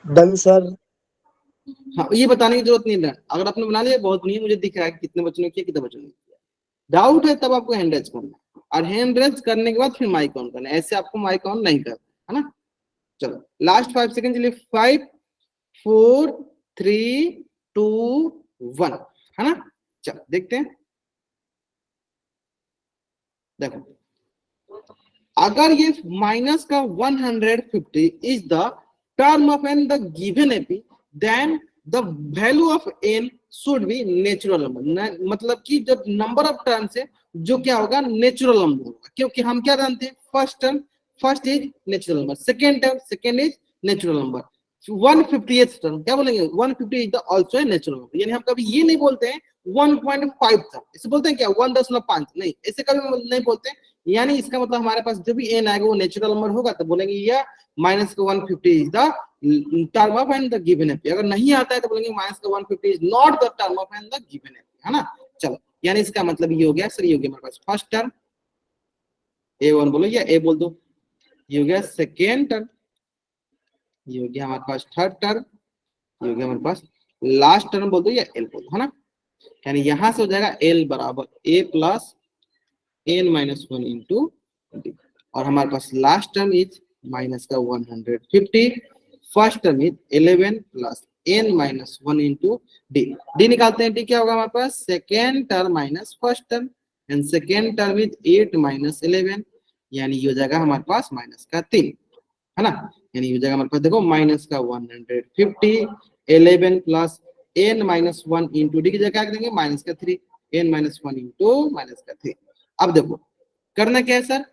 Speaker 2: Done sir.
Speaker 1: हाँ ये बताने की जरूरत नहीं है, अगर आपने बना लिया बहुत नहीं है, मुझे दिख रहा है कितने बच्चों ने किया कितने बच्चों ने किया। डाउट है तब आपको हैंड रेज करना है, और हैंड रेज करने के बाद फिर माइक ऑन करना है। ऐसे आपको माइक ऑन नहीं करना है ना। चलो लास्ट 5 सेकंड चलिए। 5 4 3 2 1 है ना। चलो देखते हैं। देखो अगर ये माइनस का 150 is the term of n the given AP, then the value of n should be natural number. मतलब कि जब नंबर ऑफ टर्म्स है जो क्या होगा, नेचुरल नंबर होगा। क्योंकि हम क्या जानते हैं, first term first is natural number, second term second is natural number, 150th term क्या बोलेंगे, 150 is the also a natural number. यानी हम कभी ये नहीं बोलते हैं 1.5 था, इसे बोलते हैं क्या 1.5 नहीं, ऐसे कभी नहीं बोलते। यानी इसका मतलब हमारे पास जब भी एन आएगा वो नेचुरल नंबर होगा, तो बोलेंगे या माइनस का 150 is the term of n the given AP. अगर नहीं आता है तो बोलेंगे माइनस का 150 is not the term of n the given AP, है ना। चलो यानी इसका मतलब ये हो गया सर, ये हो गया हमारे पास फर्स्ट टर्म A1 बोलो या A बोल दो, ये हो गया सेकेंड टर्म, ये हो गया हमारे पास थर्ड टर्म, ये हो गया हमारे पास लास्ट टर्म बोल दो या L बोल दो, है ना। यानी यहां से हो जाएगा L बराबर A plus n minus 1 into d, और हमारे पास लास्ट टर्म इज माइनस का 150, first term is 11 plus n minus 1 into d. D निकालते हैं, डी क्या होगा हमारे पास, second term minus first term, and second term is 8 minus 11, यानी ये हो जाएगा हमारे पास माइनस का 3, है ना। यानी ये हो जाएगा हमारे पास देखो माइनस का 150, 11 plus n minus 1 into d की जगह क्या देंगे माइनस का 3, n माइनस 1 इंटू माइनस का 3। अब देखो करना क्या है सर,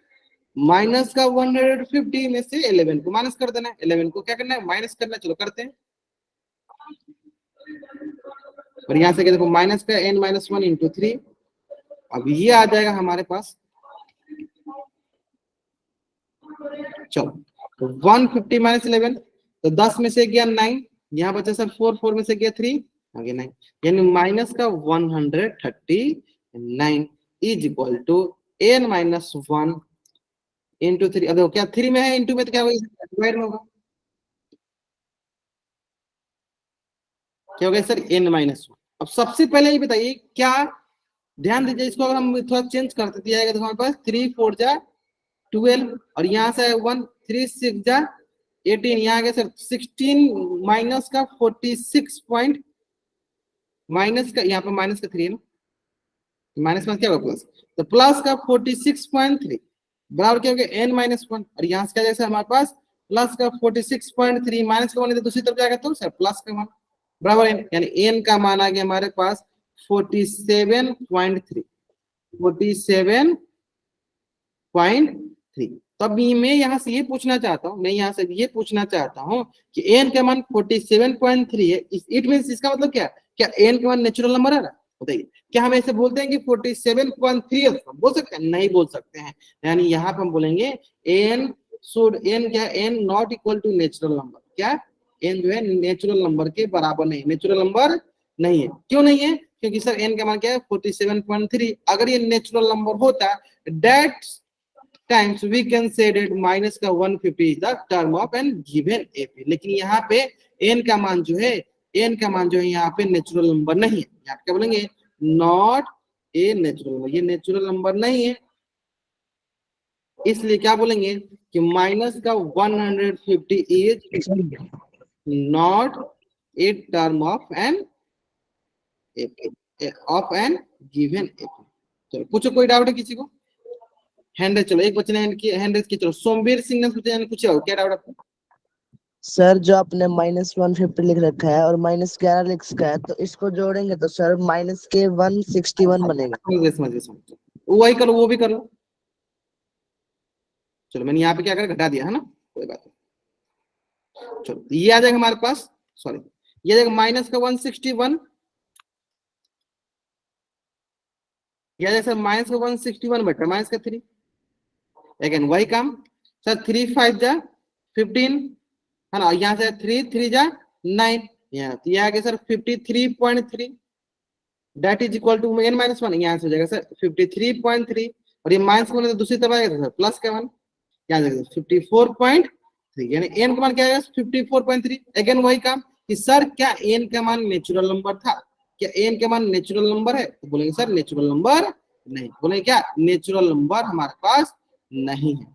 Speaker 1: माइनस का 150 में से 11 को माइनस कर देना है, 11 को क्या करना है माइनस करना है। चलो करते हैं, और यहां से क्या देखो माइनस का n माइनस 1 इंटू 3, अब ये आ जाएगा हमारे पास। चलो तो 150 माइनस 11, तो 10 में से गया 9, यहाँ बचा सर 4, 4 में से गया 3, आगे 9, यानी माइनस का 139 is equal to n minus 1 into 3। अब देखो क्या 3 में है, इंटू में तो क्या होगा डिवाइड में होगा, क्या होगा सर n माइनस 1। अब सबसे पहले ये बताइए क्या, ध्यान दीजिए इसको अगर हम थोड़ा चेंज करते दिया जाएगा तो हमारे पास 3 4 जा 12, और यहाँ से 1 3 6 जा 18, यहाँ आ गया सर 16 माइनस का 46 पॉइंट, माइनस का यहाँ पे माइनस का 3 है ना, माइनस में क्या होगा प्लस, तो प्लस का 46.3 बराबर क्या हो गया n माइनस 1, और यहाँ से क्या जैसे हमारे पास प्लस का 46.3 माइनस का 1 है, दूसरी तरफ जाएगा तो सर प्लस का 1 बराबर n, यानी n का मान आ गया हमारे पास 47.3, 47.3। तब मैं यहाँ से ये पूछना चाहता हूँ, मैं यहाँ से ये पूछना चाहता हूँ कि n का मान 47.3 है, इट मींस इसका मतलब क्या, क्या n का मान नेचुरल नंबर है ना, बताइए। क्या हम ऐसे बोलते हैं कि 47.3 बोल सकते हैं, नहीं बोल सकते हैं। यानी यहाँ पे हम बोलेंगे n शुड, n क्या, n not equal to natural number, क्या n जो है नेचुरल नंबर के बराबर नहीं, नेचुरल नंबर नहीं है। क्यों नहीं है, क्योंकि सर n का मान क्या है 47.3। अगर ये नेचुरल नंबर होता that times we can say that minus का 150 is the term of an given AP, लेकिन यहाँ पे n का मान जो है, n का मान जो है यहाँ पे नेचुरल नंबर नहीं है, यहाँ क्या बोलेंगे नॉट ए नेचुरल नंबर, ये नेचुरल नंबर नहीं है, इसलिए क्या बोलेंगे कि माइनस का 150 is not a term of n AP, of n given AP. चलो पूछो, कोई डाउट है किसी को? हैंड, चलो एक बच्चे ने हैंड की, चलो सोमवीर सिंह ने पूछा, पूछे हो क्या डाउट आपको?
Speaker 2: सर जो आपने -150 लिख रखा है और -11 लिख रखा है, तो इसको जोड़ेंगे तो सर माइनस के 161 बनेगा।
Speaker 1: समझ वही करो, वो भी कर लो। चलो मैंने यहाँ पे क्या कर घटा दिया है ना, कोई बात नहीं। चलो ये आ जाएगा हमारे पास, सॉरी ये आ जाएगा माइनस का 161, ये आ जाएगा सर माइनस का 161 बेटा माइनस का 3, अगेन वही काम सर, 3 5 जा 15 है ना, यहाँ से 3 3 जा 9, यहाँ तो यह आ गया sir 53.3, that is equal to n minus 1, यहाँ से हो जाएगा सर 53.3, और ये माइनस वन तो दूसरी तरफ आएगा सर प्लस का 1, यहाँ से 54.3, यानी n का मान क्या आएगा 54.3। अगेन वही काम कि सर क्या n का मान नेचुरल नंबर था, क्या n का मान नेचुरल नंबर है, तो बोलेंगे सर नेचुरल नंबर नहीं, बोलेंगे क्या नेचुरल नंबर हमारे पास नहीं है।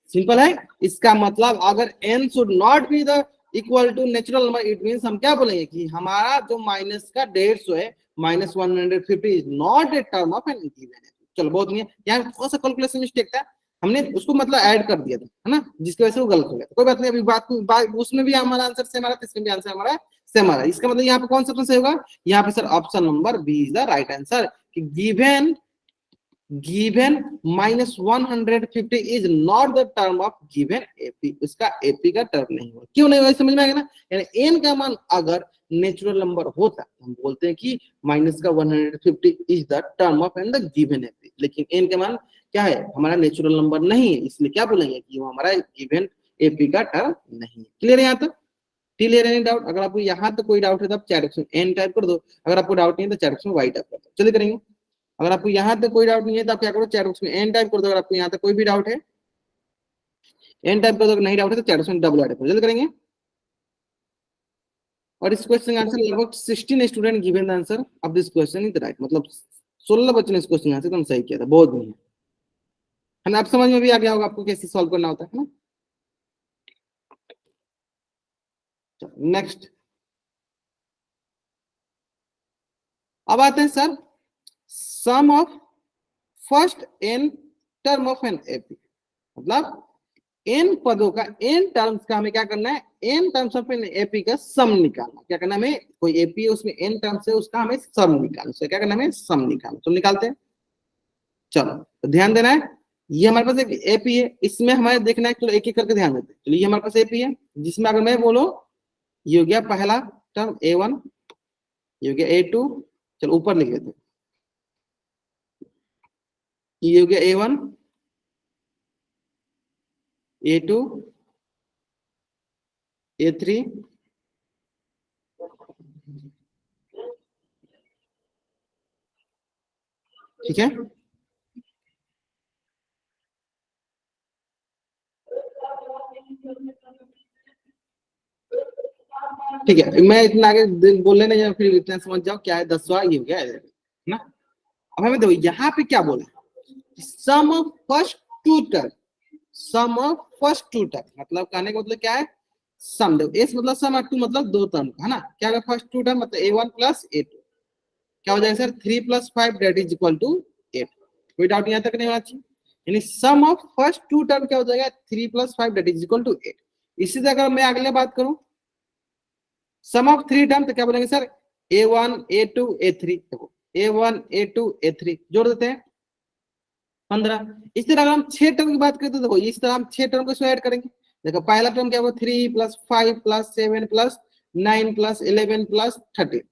Speaker 1: सिंपल है, इसका मतलब अगर n should not be the equal to natural number, it means हम क्या बोलेंगे कि हमारा जो माइनस का 150 है, -150 is not a term of n given. चलो बहुत नहीं है, यहाँ थोड़ा सा कैलकुलेशन मिस्टेक था, हमने उसको मतलब ऐड कर दिया था है ना, जिसकी वजह से वो गलत हो गया। कोई बात नहीं, अभी बात उसमें भी हमारा आंसर सेम आ रहा है, इसमें भी आंसर हमारा सेम आ रहा है। इसका मतलब यहाँ पे कौन सा ऑप्शन सही होगा, यहाँ पे sir option number B is the right answer, कि given -150 is not the term of given AP, उसका AP का टर्म नहीं हुआ। क्यों नहीं हुआ समझ में आएगा ना, यानी n का मान अगर नेचुरल नंबर होता हम बोलते हैं कि माइनस का 150 is the term of n the given AP, लेकिन n का मान क्या है हमारा नेचुरल नंबर नहीं है, इसलिए क्या बोलेंगे कि वो हमारा गिवन AP का टर्म नहीं है। क्लियर है यहाँ तक? क्लियर है? नहीं डाउट? अगर आपको यहाँ तक कोई डाउट है तो आप चैट बॉक्स में n टाइप कर दो, अगर आपको डाउट नहीं है तो चैट बॉक्स में y टाइप कर दो। चलिए करेंगे। अगर आपको यहाँ तक कोई डाउट नहीं है तो आप क्या करो, चैट बॉक्स में एन टाइप कर दो। अगर आपको यहाँ तक कोई भी डाउट है एन टाइप कर दो, नहीं डाउट है तो चैट बॉक्स में डबल टाइप करो। जल्दी करेंगे। और इस क्वेश्चन का आंसर लगभग 16 student given the answer of this question is right, मतलब 16 बच्चों ने इस क्वेश्चन का आंसर एकदम सही किया था, बहुत बढ़िया है ना। आप समझ में भी आ गया होगा आपको कैसे सॉल्व करना होता है ना। नेक्स्ट अब आते हैं sir sum of first n term of n AP, मतलब n पदों का n टर्म्स का हमें क्या करना है, n terms of n AP का सम निकालना। क्या करना है हमें, कोई एपी है उसमें n टर्म्स है उसका हमें सम निकालना। तो क्या करना है हमें सम निकालना, तो निकालते हैं। चलो तो ध्यान देना है, ये हमारे पास एक एपी है, इसमें हमारे देखना है, चलो एक एक करके ध्यान देते हैं। चलो ये हमारे पास एपी है जिसमें अगर मैं बोलो ये हो गया पहला टर्म a1, ये हो गया a2, चलो ऊपर लिख देते हैं, ये हो गया a1 a2 a3 ठीक है। ठीक है, मैं इतना आगे बोलने नहीं, फिर इतना समझ जाओ क्या है 10वां ये हो गया है ना। अब हमें देखो यहाँ पे क्या बोला, sum of first two term, sum of first two term, मतलब कहने का मतलब क्या है, सम देखो एस मतलब सम, टू मतलब दो टर्म है ना। क्या होगा फर्स्ट टू टर्म मतलब a1 प्लस a2, क्या हो जाएगा sir 3 + 5 that is equal to 8। कोई डाउट यहाँ तक नहीं होना चाहिए, यानी sum of first two term क्या हो जाएगा 3 + 5 दैट इज इक्वल टू 8। इसी तरह अगर मैं अगले बात करूं सम ऑफ थ्री टर्म, तो क्या बोलेंगे सर a1 a2 a3, देखो a1 a2 a3 जोड़ देते हैं 15। इस तरह अगर हम 6 टर्म की बात करें तो देखो इस तरह हम 6 टर्म को ऐड करेंगे। देखो पहला टर्म क्या हुआ 3 + 5 + 7 + 9 + 11 + 13।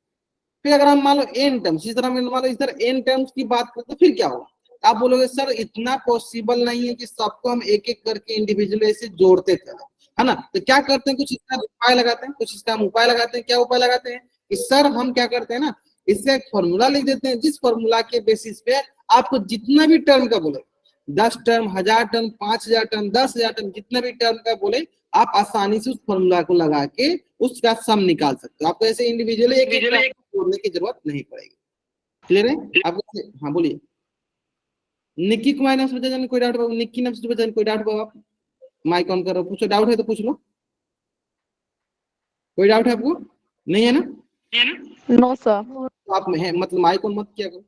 Speaker 1: फिर अगर हम मान लो n टर्म्स, इस तरह मान लो इस तरह n टर्म्स की बात करें तो फिर क्या होगा, आप बोलोगे सर इतना पॉसिबल नहीं है कि सबको हम एक एक करके इंडिविजुअली ऐसे जोड़ते चले, है ना। तो क्या करते हैं, कुछ इसका उपाय लगाते हैं, कुछ इसका हम उपाय लगाते हैं। क्या उपाय लगाते हैं कि सर हम क्या करते हैं ना, इसका एक फॉर्मूला लिख देते हैं, जिस फॉर्मूला के बेसिस पे आपको जितना भी टर्म का बोले 10 टर्म 1000 टर्म 5000 टर्म 10,000 टर्म जितना भी टर्म का बोले आप आसानी से उस फॉर्मूला को लगा के उसका सम निकाल सकते हो। आपको ऐसे इंडिविजुअली एक जोड़ने की जरूरत नहीं पड़ेगी। क्लियर है आपको? हाँ बोलिए। निक्की कुमार नाम से बचा जाने कोई डाउट होगा, निक्की नाम से बचा जाने कोई डाउट होगा, आप माइक ऑन करो, पूछो डाउट है तो पूछ लो। कोई डाउट है आपको? नहीं है ना?
Speaker 4: No sir.
Speaker 1: तो आप मतलब माइक को मत किया करो।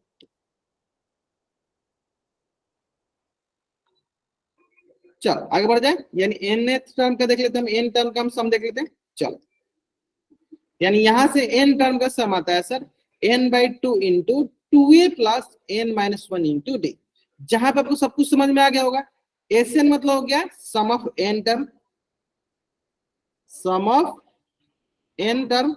Speaker 1: चलो आगे बढ़ जाए, यानी एन टर्म का देख लेते हैं हम, एन टर्म का हम सम देख लेते हैं। चलो, यानी यहां से एन टर्म का सम आता है sir n/2 into 2a plus n-1 into D. जहां पे आपको सब कुछ समझ में आ गया होगा, एन मतलब हो गया sum of n term, sum of n term,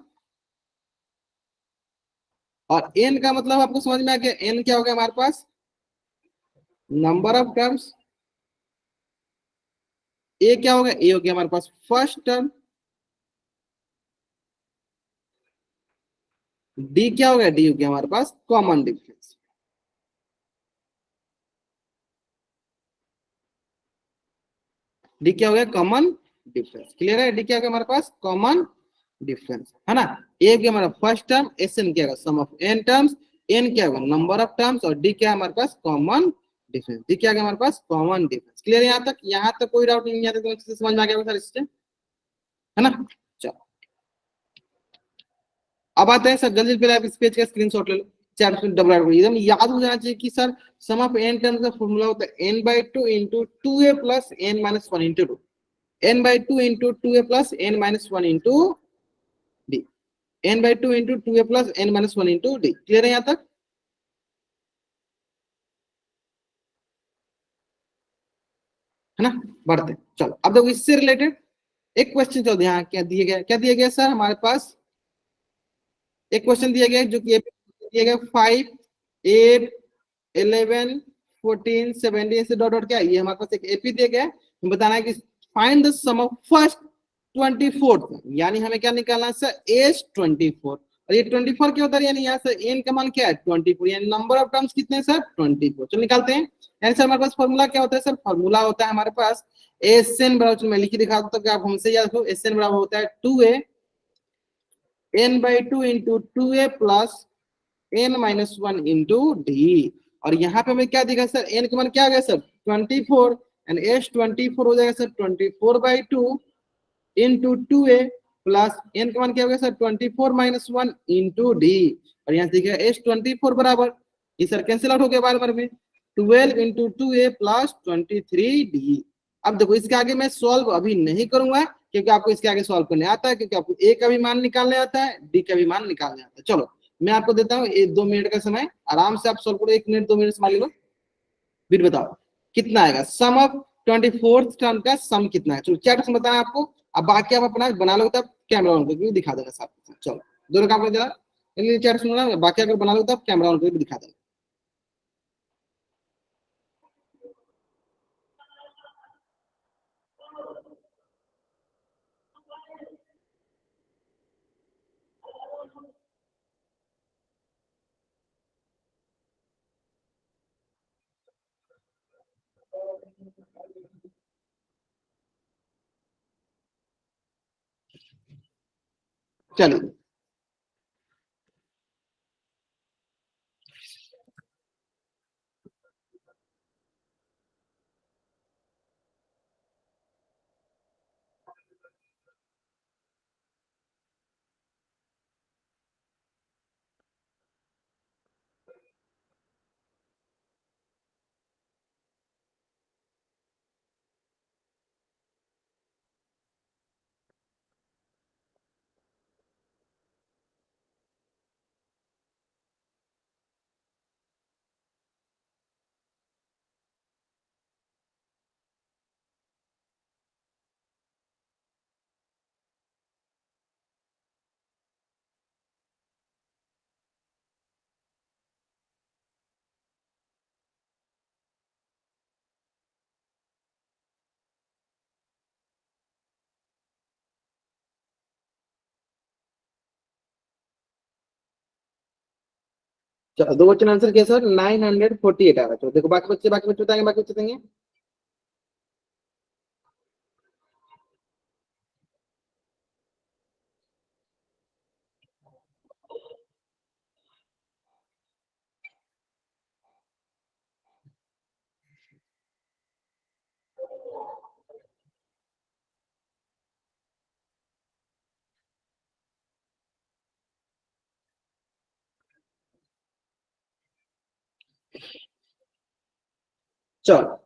Speaker 1: और एन का मतलब आपको समझ में आ गया, एन क्या हो गया हमारे पास, नंबर ऑफ टर्म्स। ए क्या होगा, ए हो गया हमारे पास फर्स्ट टर्म। डी क्या हो गया, डी हो गया हमारे पास कॉमन डिफरेंस। डी क्या हो गया, कॉमन डिफरेंस। क्लियर है? डी क्या हो गया हमारे पास, कॉमन डिफरेंस, है ना। ए क्या हमारा फर्स्ट टर्म, एस एन क्या होगा सम ऑफ एन टर्म्स, एन क्या होगा नंबर ऑफ टर्म्स, और डी क्या है हमारे पास कॉमन डिफरेंस। डी क्या है हमारे पास कॉमन डिफरेंस। क्लियर है यहाँ तक? यहाँ तक कोई डाउट नहीं, यहाँ तक तो अच्छे से समझ में आ गया होगा सर इससे, है ना। चलो अब आते हैं सर, जल्दी पहले आप इस पेज का स्क्रीनशॉट ले लो, चैट में डबल एकदम याद हो जाना चाहिए कि sir sum of n terms का फॉर्मूला होता है n/2 into 2a plus n-1 into 2, n/2 into 2a plus n-1 into d, n/2 into 2a plus n-1 into d. Clear है यहाँ तक? है ना। बढ़ते हैं। चलो अब देखो इससे रिलेटेड एक क्वेश्चन, चलो यहाँ क्या दिया गया, क्या दिया गया सर हमारे पास, एक क्वेश्चन दिया गया जो कि दिया गया 5, 8, 11, 14, 17 से डॉट डॉट क्या, ये हमारे पास एक एपी दिया गया है। बताना है कि find the sum of first 24th, यानी हमें क्या निकालना है सर एज 24, और ये 24 क्या होता है, यानी यहाँ से एन का मान क्या है 24, यानी नंबर ऑफ टर्म्स कितने हैं सर 24। चलो निकालते हैं। यानी सर हमारे पास फॉर्मूला क्या होता है सर, फॉर्मूला होता है हमारे पास एस एन बराबर, मैं लिख के दिखा दूं तो आप हमसे याद रखो, एस एन बराबर होता है 2a n/2 into 2a plus n-1 into d. और यहाँ पे हमें क्या दिखा सर, n का मान क्या आ गया सर 24, एंड एस 24 हो जाएगा sir 24/2 into 2a plus n का मान क्या हो गया सर 24-1 इंटू डी। और यहाँ देखिए एस 24 बराबर, ये सर कैंसिल आउट हो गया बार बार में, 12 इंटू 2a प्लस 23d। अब देखो इसके आगे मैं सॉल्व अभी नहीं करूंगा, क्योंकि आपको इसके आगे सॉल्व करने आता है, क्योंकि आपको ए का भी मान निकालने आता है, डी का भी मान निकालने आता है। चलो मैं आपको देता हूँ 2 मिनट का समय, आराम से आप सॉल्व करो, 1 मिनट 2 मिनट मान लो, फिर बताओ कितना आएगा सम ऑफ 24th टर्म का सम कितना है। चलो चैट में बताया आपको, अब बाकी आप अपना बना लो तब कैमरा ऑन करके दिखा देगा साथ। चलो दोनों काम कर जरा, चैट सुनना, बाकी अगर बना लो तब कैमरा ऑन करके दिखा देगा। चलिए चलो दो क्वेश्चन आंसर किया सर, 948 आ रहा है। देखो बाकी बच्चे बताएंगे, बाकी बच्चे देंगे। चलो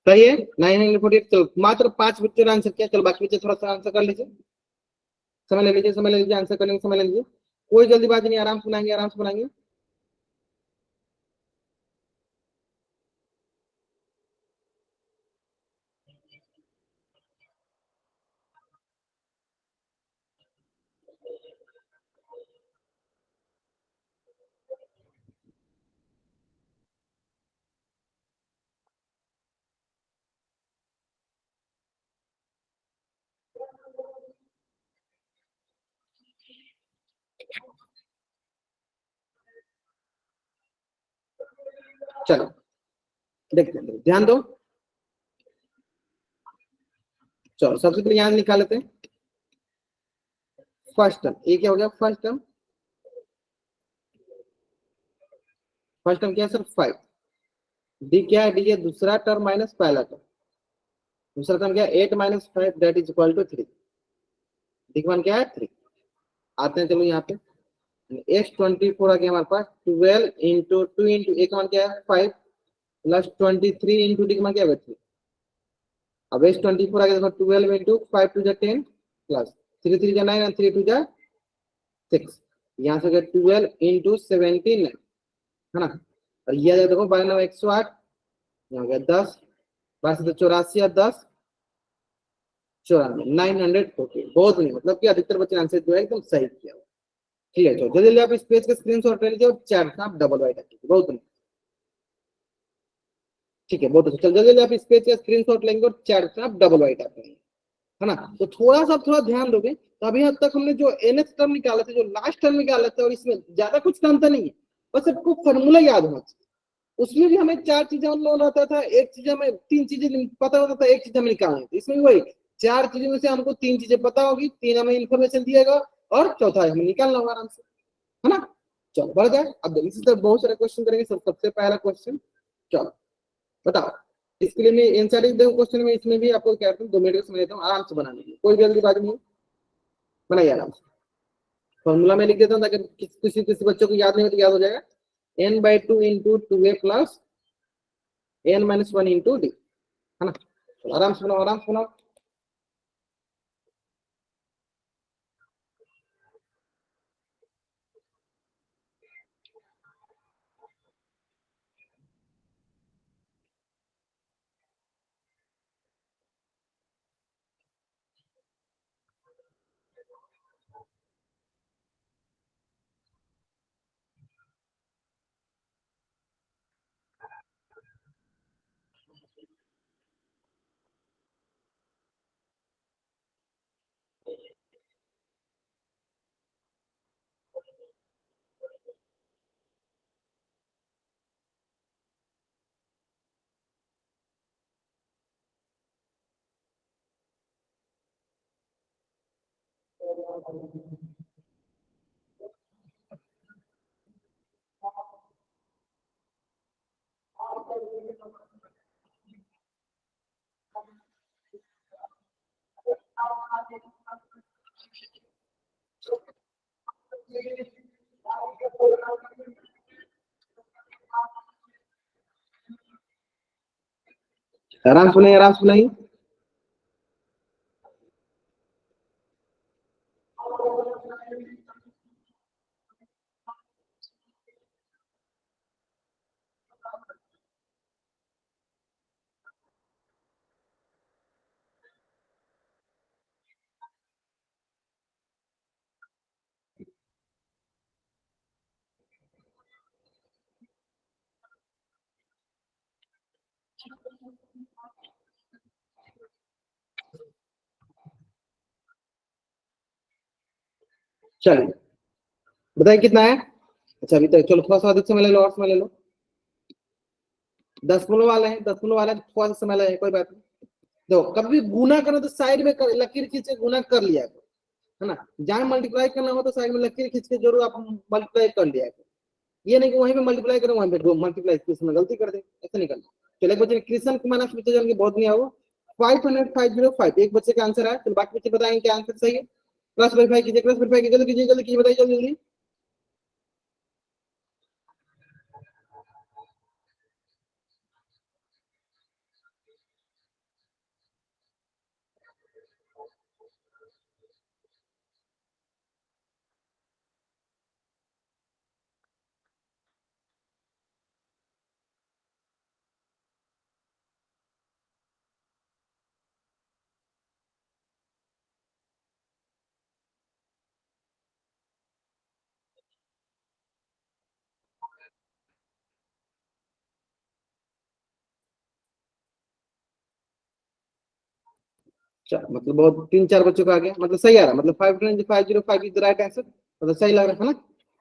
Speaker 1: सही है 948। चलो मात्र 5 बच्चों ने आंसर किया, चलो बाकी बच्चे थोड़ा सा आंसर कर लीजिए, समय ले लीजिए, समय ले लीजिए, आंसर करने में समय ले लीजिए, कोई जल्दीबाजी नहीं, आराम से बनाएंगे, आराम से बनाएंगे। चलो देखते हैं, ध्यान दो। चलो सबसे पहले यहाँ निकाल लेते हैं फर्स्ट टर्म, ये क्या हो गया फर्स्ट टर्म, फर्स्ट टर्म क्या है सर 5, डी क्या है, डी है दूसरा टर्म माइनस पहला टर्म, दूसरा टर्म क्या है 8 minus 5 that is equal to 3, d one क्या है 3। आते हैं चलो यहाँ पे x24 आ गया हमारे पास 12 इंटू 2 इंटू ए का मान क्या है 5 प्लस 23 इंटू डी का मान क्या है 3। अब x24 आ गया देखो 12 इंटू 5 टू जा 10 प्लस 3 3 जा 9 और 3 2 जा 6, यहाँ से 12 इंटू 17 है ना, और ये आ जाएगा देखो 12 108, यहाँ गया 10 12 से 84 और 10 94 940। बहुत नहीं, मतलब कि अधिकतर बच्चे आंसर जो है एकदम सही किया। ठीक है चलो जल्दी जल्दी आप इस पेज का स्क्रीनशॉट ले लीजिए और चैट आप डबल राइट कीजिए, बहुत नहीं। ठीक है बहुत अच्छा, चलो जल्दी जल्दी आप इस पेज का स्क्रीनशॉट लेंगे और चैट आप डबल राइट करेंगे, है ना। तो थोड़ा ध्यान दोगे तो अभी हद तक हमने जो nth टर्म निकाला था, जो लास्ट टर्म निकाला था, और इसमें ज्यादा कुछ काम था नहीं है, बस सबको फॉर्मूला याद होना चाहिए। उसमें भी हमें 4 चीजें मतलब होता था, एक चीज हमें 3 चीजें पता होता था, एक चीज हमें निकालनी थी। इसमें वही 4 चीजों में से हमको 3 चीजें पता होगी, 3 हमें इन्फॉर्मेशन दिएगा और चौथा हमें निकालना होगा आराम से, है ना। चलो बढ़ जाए, अब इसी तरह बहुत सारे क्वेश्चन करेंगे। सबसे पहला क्वेश्चन, चलो बताओ, इसके लिए मैं आंसर एक दो क्वेश्चन में, इसमें भी आपको क्या करता हूँ 2 मिनट का समय देता हूँ, आराम से बना लीजिए, कोई जल्दीबाजी नहीं, बनाइए आराम से। फॉर्मूला में लिख देता हूँ ताकि किसी बच्चों को याद नहीं हो तो याद हो जाएगा, n/2 into 2a plus n-1 into D, है ना। तो आराम से बनाओ, आराम से बनाओ। आराम सुनाइए, आराम सुनाइए। चलिए बताइए कितना है। अच्छा अभी तक चलो थोड़ा सा अधिक समय ले लो, और समय ले लो। 10 वाले हैं, 10 वाले हैं, थोड़ा सा समय लगे, कोई बात नहीं। देखो कभी गुना करना तो साइड में लकीर खींच के गुना कर लिया करो, है ना। जहां मल्टीप्लाई करना हो तो साइड में लकीर खींच के जरूर आप मल्टीप्लाई कर लिया करो। ये नहीं कि वहीं पे मल्टीप्लाई करो, वहीं पे मल्टीप्लाई इसमें गलती कर दे, ऐसा नहीं करना। चलो एक बच्चे कृष्ण कुमार नाम से बच्चे जान के बहुत नहीं आओ 505 एक बच्चे का आंसर है। तो बाकी बच्चे बताएंगे क्या आंसर सही है। क्रॉस वेरीफाई कीजिए, क्रॉस वेरीफाई कीजिए, जल्दी कीजिए, जल्दी कीजिए, बताइए जल्दी जल्दी। चलो मतलब बहुत 3-4 बच्चों का आ गया, मतलब सही आ रहा, मतलब 505 इज द राइट आंसर, मतलब सही लग रहा है ना।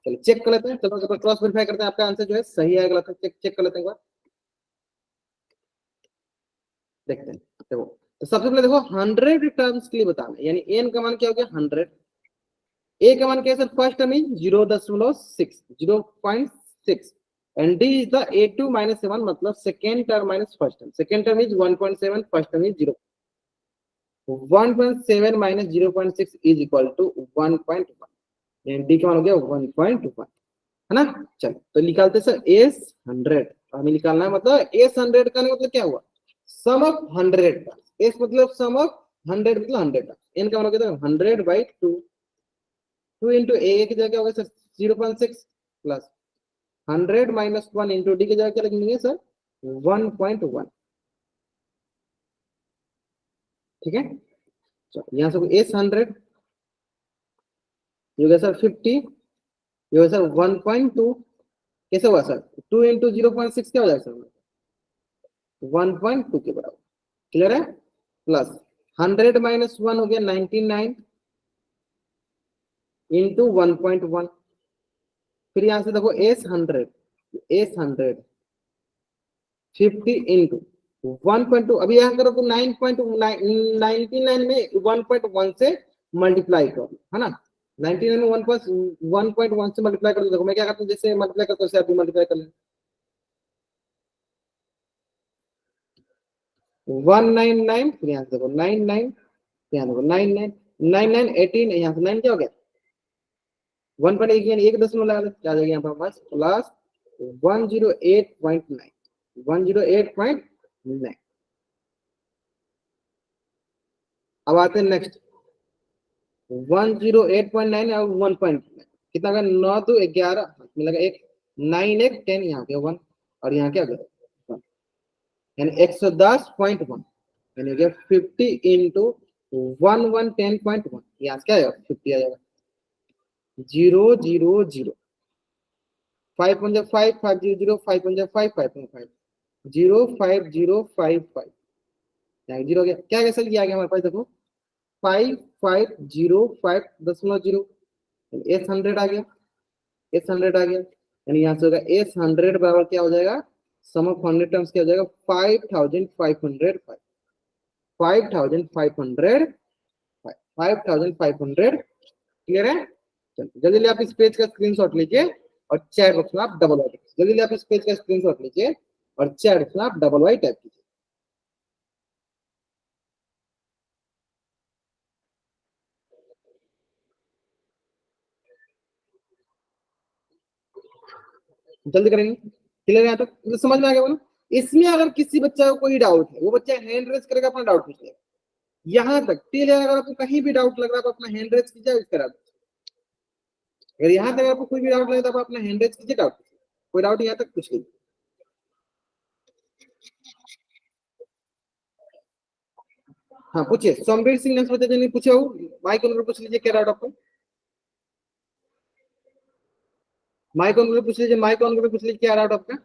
Speaker 1: चलो चेक कर लेते हैं, चलो क्रॉस वेरीफाई करते हैं आपका आंसर जो है सही है गलत है, चेक चेक कर लेते हैं एक बार, देखते हैं। देखो तो सबसे पहले देखो 100 टर्म्स के लिए बताना है, यानी एन का मान क्या हो गया 100, ए का मान क्या है sir, first term is 0.6 and d is the a2 - 7, मतलब second term minus first term, second term is 1.7, first term is 0, 1.7 - 0.6 is equal to 1.1, यानी डी का मान हो गया 1.1, है ना। चलो तो निकालते सर एस 100, हमें निकालना है, मतलब एस 100 का मतलब क्या हुआ, सम ऑफ 100, एस मतलब सम ऑफ 100 मतलब 100, एन का मान हो गया 100/2, 2 इंटू ए की जगह क्या होगा सर 0.6 प्लस 100 - 1 इंटू डी की जगह क्या लिखेंगे सर 1.1, ठीक है। चलो यहाँ से एस 100 ये होगा सर 50, ये होगा सर 1.2, कैसे हुआ सर 2 इंटू 0.6 क्या हो जाएगा सर 1.2 के बराबर, क्लियर है। प्लस 100 - 1 हो गया 99 इंटू 1.1, फिर यहां से देखो एस 100 50 इंटू 1.2, अभी यहाँ करो तो 9.99 में 1.1 से मल्टीप्लाई करो, है ना। 99 में 1.1 से मल्टीप्लाई कर दो, देखो मैं क्या करता हूँ, जैसे मल्टीप्लाई करता हूँ वैसे आप भी मल्टीप्लाई कर लें, 199, फिर यहाँ से देखो 99, यहाँ देखो 99, 99 18, यहाँ से 9 क्या हो गया 1.1, यानी एक दशमलव लगा दो, क्या आ जाएगा यहाँ पर बस प्लस 108.9, 108.9। अब आते हैं नेक्स्ट 108.9 और 1.9 कितना होगा 9 2 11 मिलेगा एक 9 1 10, यहाँ पे 1 और यहाँ क्या हो गया 1, यानी 110.1, यानी हो गया 50 इंटू 110.1, यहाँ से क्या आएगा 50 आ जाएगा 0 0 0 5 5 5 5 0 0 5 5 5 5 5 0 5 0 5 5, जीरो हो गया, क्या आ गया सर, ये आ गया हमारे पास देखो 5505.0, एस 100 आ गया, एस 100 आ गया, यानी यहाँ से होगा एस 100 बराबर क्या हो जाएगा, सम ऑफ 100 टर्म्स क्या हो जाएगा 5505, 5500, 5500, क्लियर है। चलिए जल्दी जल्दी आप इस पेज का स्क्रीनशॉट लीजिए और चैट बॉक्स में आप डबल वाई, जल्दी जल्दी आप इस पेज का स्क्रीनशॉट लीजिए और चैट बॉक्स में आप डबल वाई टाइप कीजिए। जल्दी करेंगे, क्लियर है यहाँ तक, तो समझ में आ गया बोलो। इसमें अगर किसी बच्चा को कोई डाउट है, वो बच्चा हैंड रेज करेगा, अपना डाउट पूछ लेगा, यहाँ तक टिल अगर आपको कहीं भी डाउट लग रहा है तो अपना हैंड रेज कीजिए, उसके बाद अगर यहाँ तक आपको कोई भी डाउट लगे तो आप अपना हैंड रेज कीजिए, डाउट कोई डाउट यहाँ तक पूछ लीजिए। हाँ पूछिए, सोमवीर सिंह ने पूछे हो, माइक ऑन पूछ लीजिए, क्या डाउट आपको, माइक ऑन पूछ लीजिए, माइक ऑन पूछ लीजिए, क्या डाउट आपका।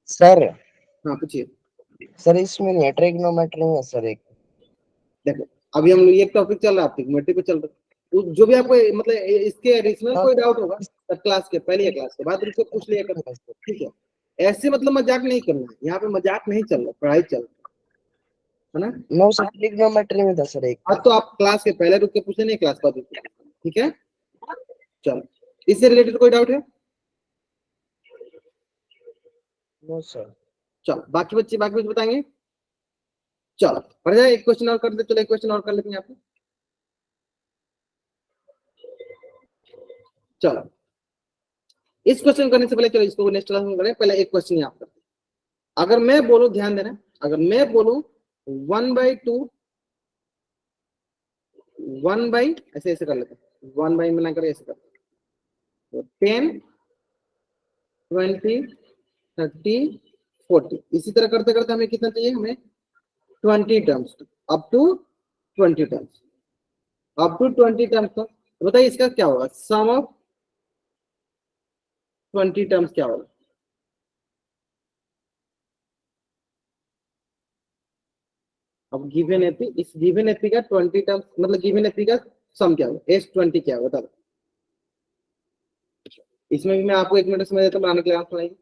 Speaker 2: सर
Speaker 1: हाँ पूछिए।
Speaker 2: सर इसमें नहीं है, ट्रिग्नोमेट्री में है सर एक।
Speaker 1: देखो अभी हम लोग ये टॉपिक चल रहा है, ट्रिग्नोमेट्री पे चल रहा है, जो भी आपको मतलब इसके एडिशनल कोई डाउट होगा तो क्लास के पहले क्लास के बाद रुक पूछ लिया कर, ठीक है। ऐसे मतलब मजाक नहीं करना है, यहाँ पे मजाक नहीं चल रहा, पढ़ाई चल रहा है ना।
Speaker 2: नो सर ट्रिग्नोमेट्री में था सर एक।
Speaker 1: अब तो आप क्लास के पहले रुक के पूछे, नहीं क्लास बाद, ठीक है। चलो इससे रिलेटेड कोई डाउट है।
Speaker 2: No sir.
Speaker 1: चलो बाकी बच्चे बाकी कुछ बताएंगे? चलो पढ़ जाए, एक क्वेश्चन और कर दे, चलो एक क्वेश्चन और कर लेते हैं यहाँ पे। चलो इस क्वेश्चन करने से पहले, चलो इसको नेक्स्ट क्लास में करें, पहले एक क्वेश्चन याद करते हैं। अगर मैं बोलूं, ध्यान देना, अगर मैं बोलूं 1/2 1 बाई, ऐसे ऐसे कर लेते हैं, 1 बाई में ना करें, ऐसे करते हैं, तो 10 20 30 40, इसी तरह करते करते हमें कितना चाहिए, हमें 20 terms, up to 20 terms, up to 20 terms तक। तो बताइए इसका क्या होगा, सम ऑफ 20 टर्म्स क्या होगा? अब गिवन एपी, इस गिवन एपी का 20 टर्म्स मतलब गिवन एपी का सम क्या होगा, S20 क्या होगा, बता दो। इसमें भी मैं आपको 1 मिनट समझ देता हूँ, बनाने के लिए आप सुनाइए।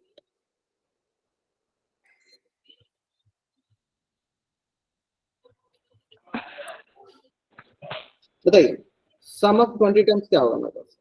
Speaker 1: बताइए सम ऑफ 20 टर्म्स क्या होगा मेरे पास?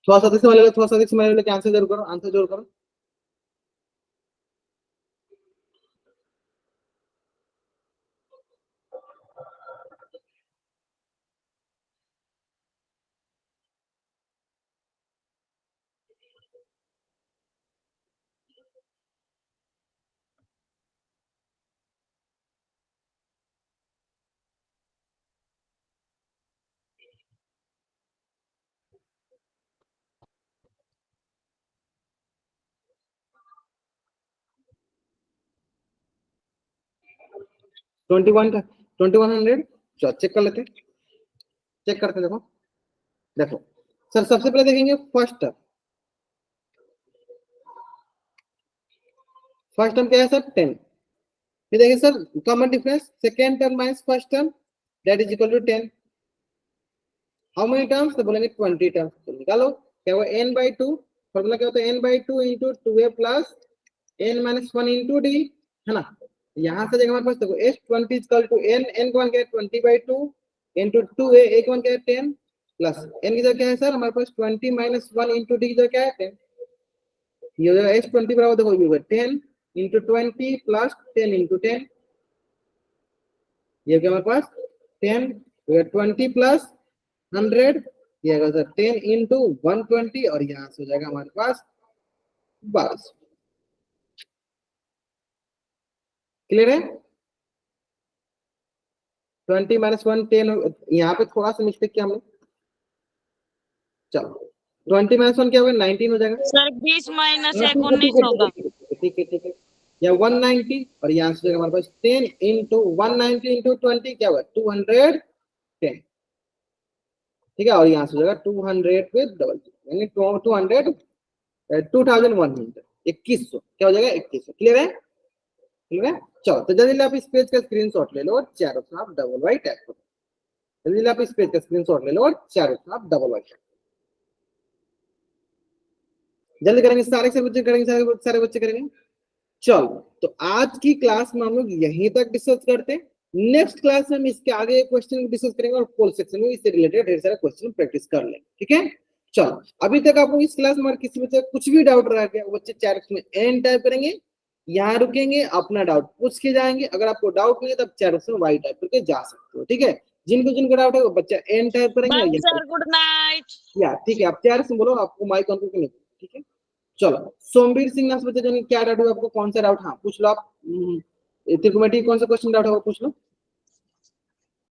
Speaker 1: थोड़ा सा अधिक समझ लो, थोड़ा सा अधिक समझ लो, आंसर जरूर करो, आंसर जरूर करो। ट्वेंटी वन का 2100, चलो चेक कर लेते हैं, चेक करते हैं। देखो देखो सर, सबसे पहले देखेंगे फर्स्ट टर्म क्या है सर, 10। फिर देखिए sir common difference, second term minus first term, that is equal to 10। How many terms, तो बोलेंगे 20 टर्म्स। तो निकालो क्या हुआ, n/2, फॉर्मूला क्या होता है, n/2 into 2a plus n minus 1 into D, है ना। यहाँ से देखो हमारे पास, देखो S20 इक्वल टू n का मान क्या है 20/2 इंटू 2a, a का मान क्या है 10 प्लस n की जगह क्या है सर हमारे पास 20 माइनस 1 इंटू डी की जगह क्या है 10। ये हो जाएगा S20 बराबर, देखो ये होगा 10 इंटू 20 प्लस 10 इंटू 10, ये क्या हमारे पास 10, 20 प्लस 100, ये आएगा सर 10 इंटू 120, और यहाँ से हो जाएगा हमारे पास 1200। क्लियर है? 20 माइनस 1 10, यहाँ पे थोड़ा सा मिस्टेक किया हमने। चलो 20 माइनस 1 क्या होगा, 19 हो जाएगा
Speaker 3: सर 20 माइनस
Speaker 1: हाँ,
Speaker 3: 1 19 होगा।
Speaker 1: ठीक है। या 190, और यहाँ से हमारे पास 10 इंटू 190 इंटू 20 क्या होगा 210, ठीक है। और यहाँ से हो जाएगा 200 विद डबल, यानी 200 2100, 2100 क्या हो जाएगा 2100। क्लियर है? क्लियर है? चलो तो जल्दी आप इस पेज का स्क्रीनशॉट ले लो और चारों तरफ डबल वाई टैप करो। जल्दी आप इस पेज का स्क्रीनशॉट ले लो और चारों तरफ डबल वाई टैप, जल्दी करेंगे, सारे से बच्चे करेंगे, सारे बच्चे करेंगे। चलो तो आज की क्लास में हम लोग यहीं तक डिस्कस करते हैं। नेक्स्ट क्लास में हम इसके आगे क्वेश्चन डिस्कस करेंगे और पोल सेक्शन में इससे रिलेटेड ढेर सारा क्वेश्चन प्रैक्टिस कर लेंगे, ठीक है। चलो अभी तक आपको इस क्लास में किसी बच्चे कुछ भी डाउट रह गया, वो बच्चे चैट में एन टाइप करेंगे, यहाँ रुकेंगे, अपना डाउट पूछ के जाएंगे। अगर आपको डाउट नहीं है तब चैट में वाई टाइप करके जा सकते हो, ठीक है। जिनको डाउट है वो बच्चा एन टाइप करेंगे।
Speaker 3: Bye sir, good night.
Speaker 1: या ठीक है, आप चैट से बोलो, आपको माइक ऑन करके नहीं, ठीक है। चलो सोमवीर सिंह नाथ बच्चे क्या डाउट है आपको, कौन सा डाउट, हाँ पूछ लो आप। त्रिकोणमिति कौन सा क्वेश्चन डाउट है वो पूछ लो।